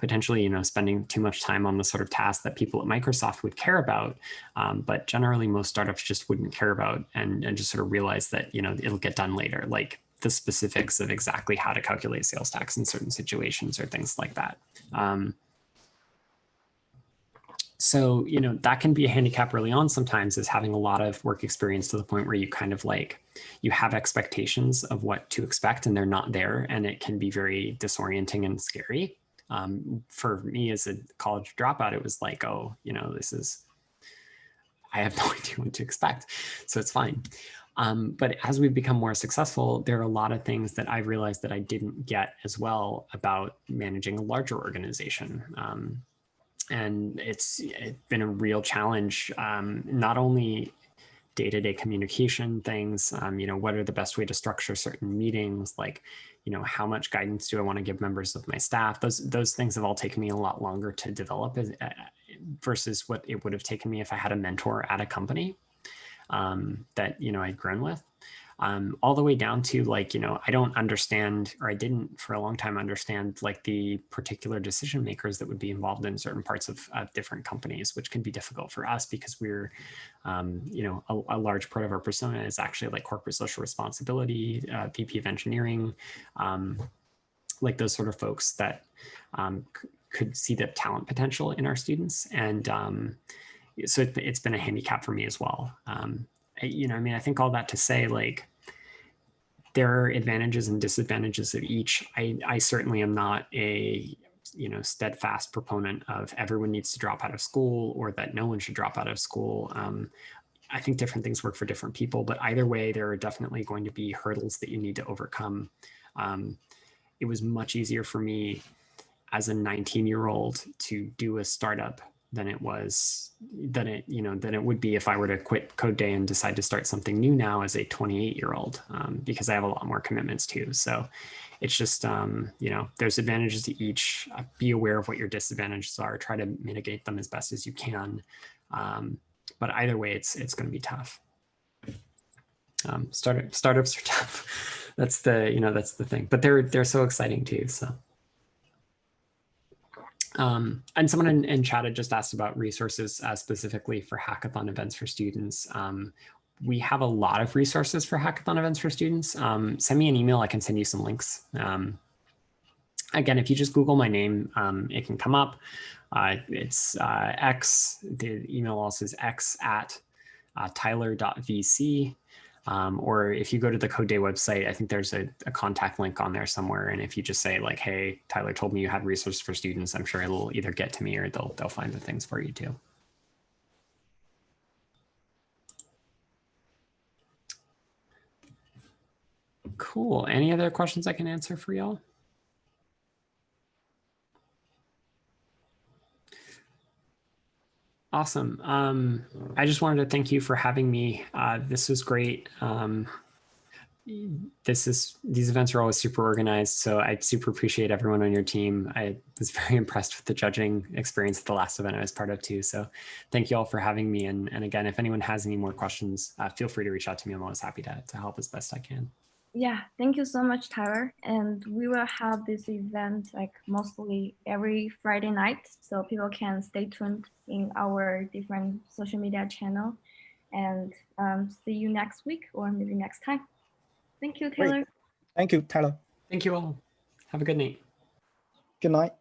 potentially, you know, spending too much time on the sort of tasks that people at Microsoft would care about, but generally most startups just wouldn't care about, and just sort of realize that, you know, it'll get done later, like the specifics of exactly how to calculate sales tax in certain situations or things like that. So, you know, that can be a handicap early on sometimes, is having a lot of work experience to the point where you kind of like, you have expectations of what to expect and they're not there. And it can be very disorienting and scary. For me as a college dropout, it was like, oh, you know, I have no idea what to expect. So it's fine. But as we've become more successful, there are a lot of things that I've realized that I didn't get as well about managing a larger organization. And it's been a real challenge, not only day-to-day communication things, you know, what are the best way to structure certain meetings, like, you know, how much guidance do I want to give members of my staff? Those things have all taken me a lot longer to develop versus what it would have taken me if I had a mentor at a company that, you know, I'd grown with. All the way down to like, you know, I don't understand, or I didn't for a long time understand like the particular decision makers that would be involved in certain parts of different companies, which can be difficult for us because we're, you know, a large part of our persona is actually like corporate social responsibility, VP of engineering, like those sort of folks that could see the talent potential in our students. And so it's been a handicap for me as well. You know, I mean, I think all that to say, like, there are advantages and disadvantages of each. I certainly am not a, you know, steadfast proponent of everyone needs to drop out of school or that no one should drop out of school. I think different things work for different people, but either way, there are definitely going to be hurdles that you need to overcome. It was much easier for me as a 19-year-old to do a startup than it would be if I were to quit CodeDay and decide to start something new now as a 28-year-old, because I have a lot more commitments too. So it's just, you know, there's advantages to each. Be aware of what your disadvantages are. Try to mitigate them as best as you can. But either way, it's going to be tough. Startups are tough. That's the thing. But they're so exciting too. So. And someone in chat had just asked about resources specifically for hackathon events for students. We have a lot of resources for hackathon events for students. Send me an email, I can send you some links. Again, if you just Google my name, it can come up. It's X, the email also is x@tyler.vc. Or if you go to the CodeDay website, I think there's a contact link on there somewhere. And if you just say like, hey, Tyler told me you had resources for students, I'm sure it'll either get to me or they'll find the things for you too. Cool. Any other questions I can answer for y'all? Awesome. I just wanted to thank you for having me. This was great. These events are always super organized, so I super appreciate everyone on your team. I was very impressed with the judging experience at the last event I was part of too. So thank you all for having me. And again, if anyone has any more questions, feel free to reach out to me. I'm always happy to help as best I can. Yeah, thank you so much, Tyler. And we will have this event like mostly every Friday night, so people can stay tuned in our different social media channel. And see you next week or maybe next time. Thank you, Taylor. Great. Thank you, Tyler. Thank you all. Have a good night. Good night.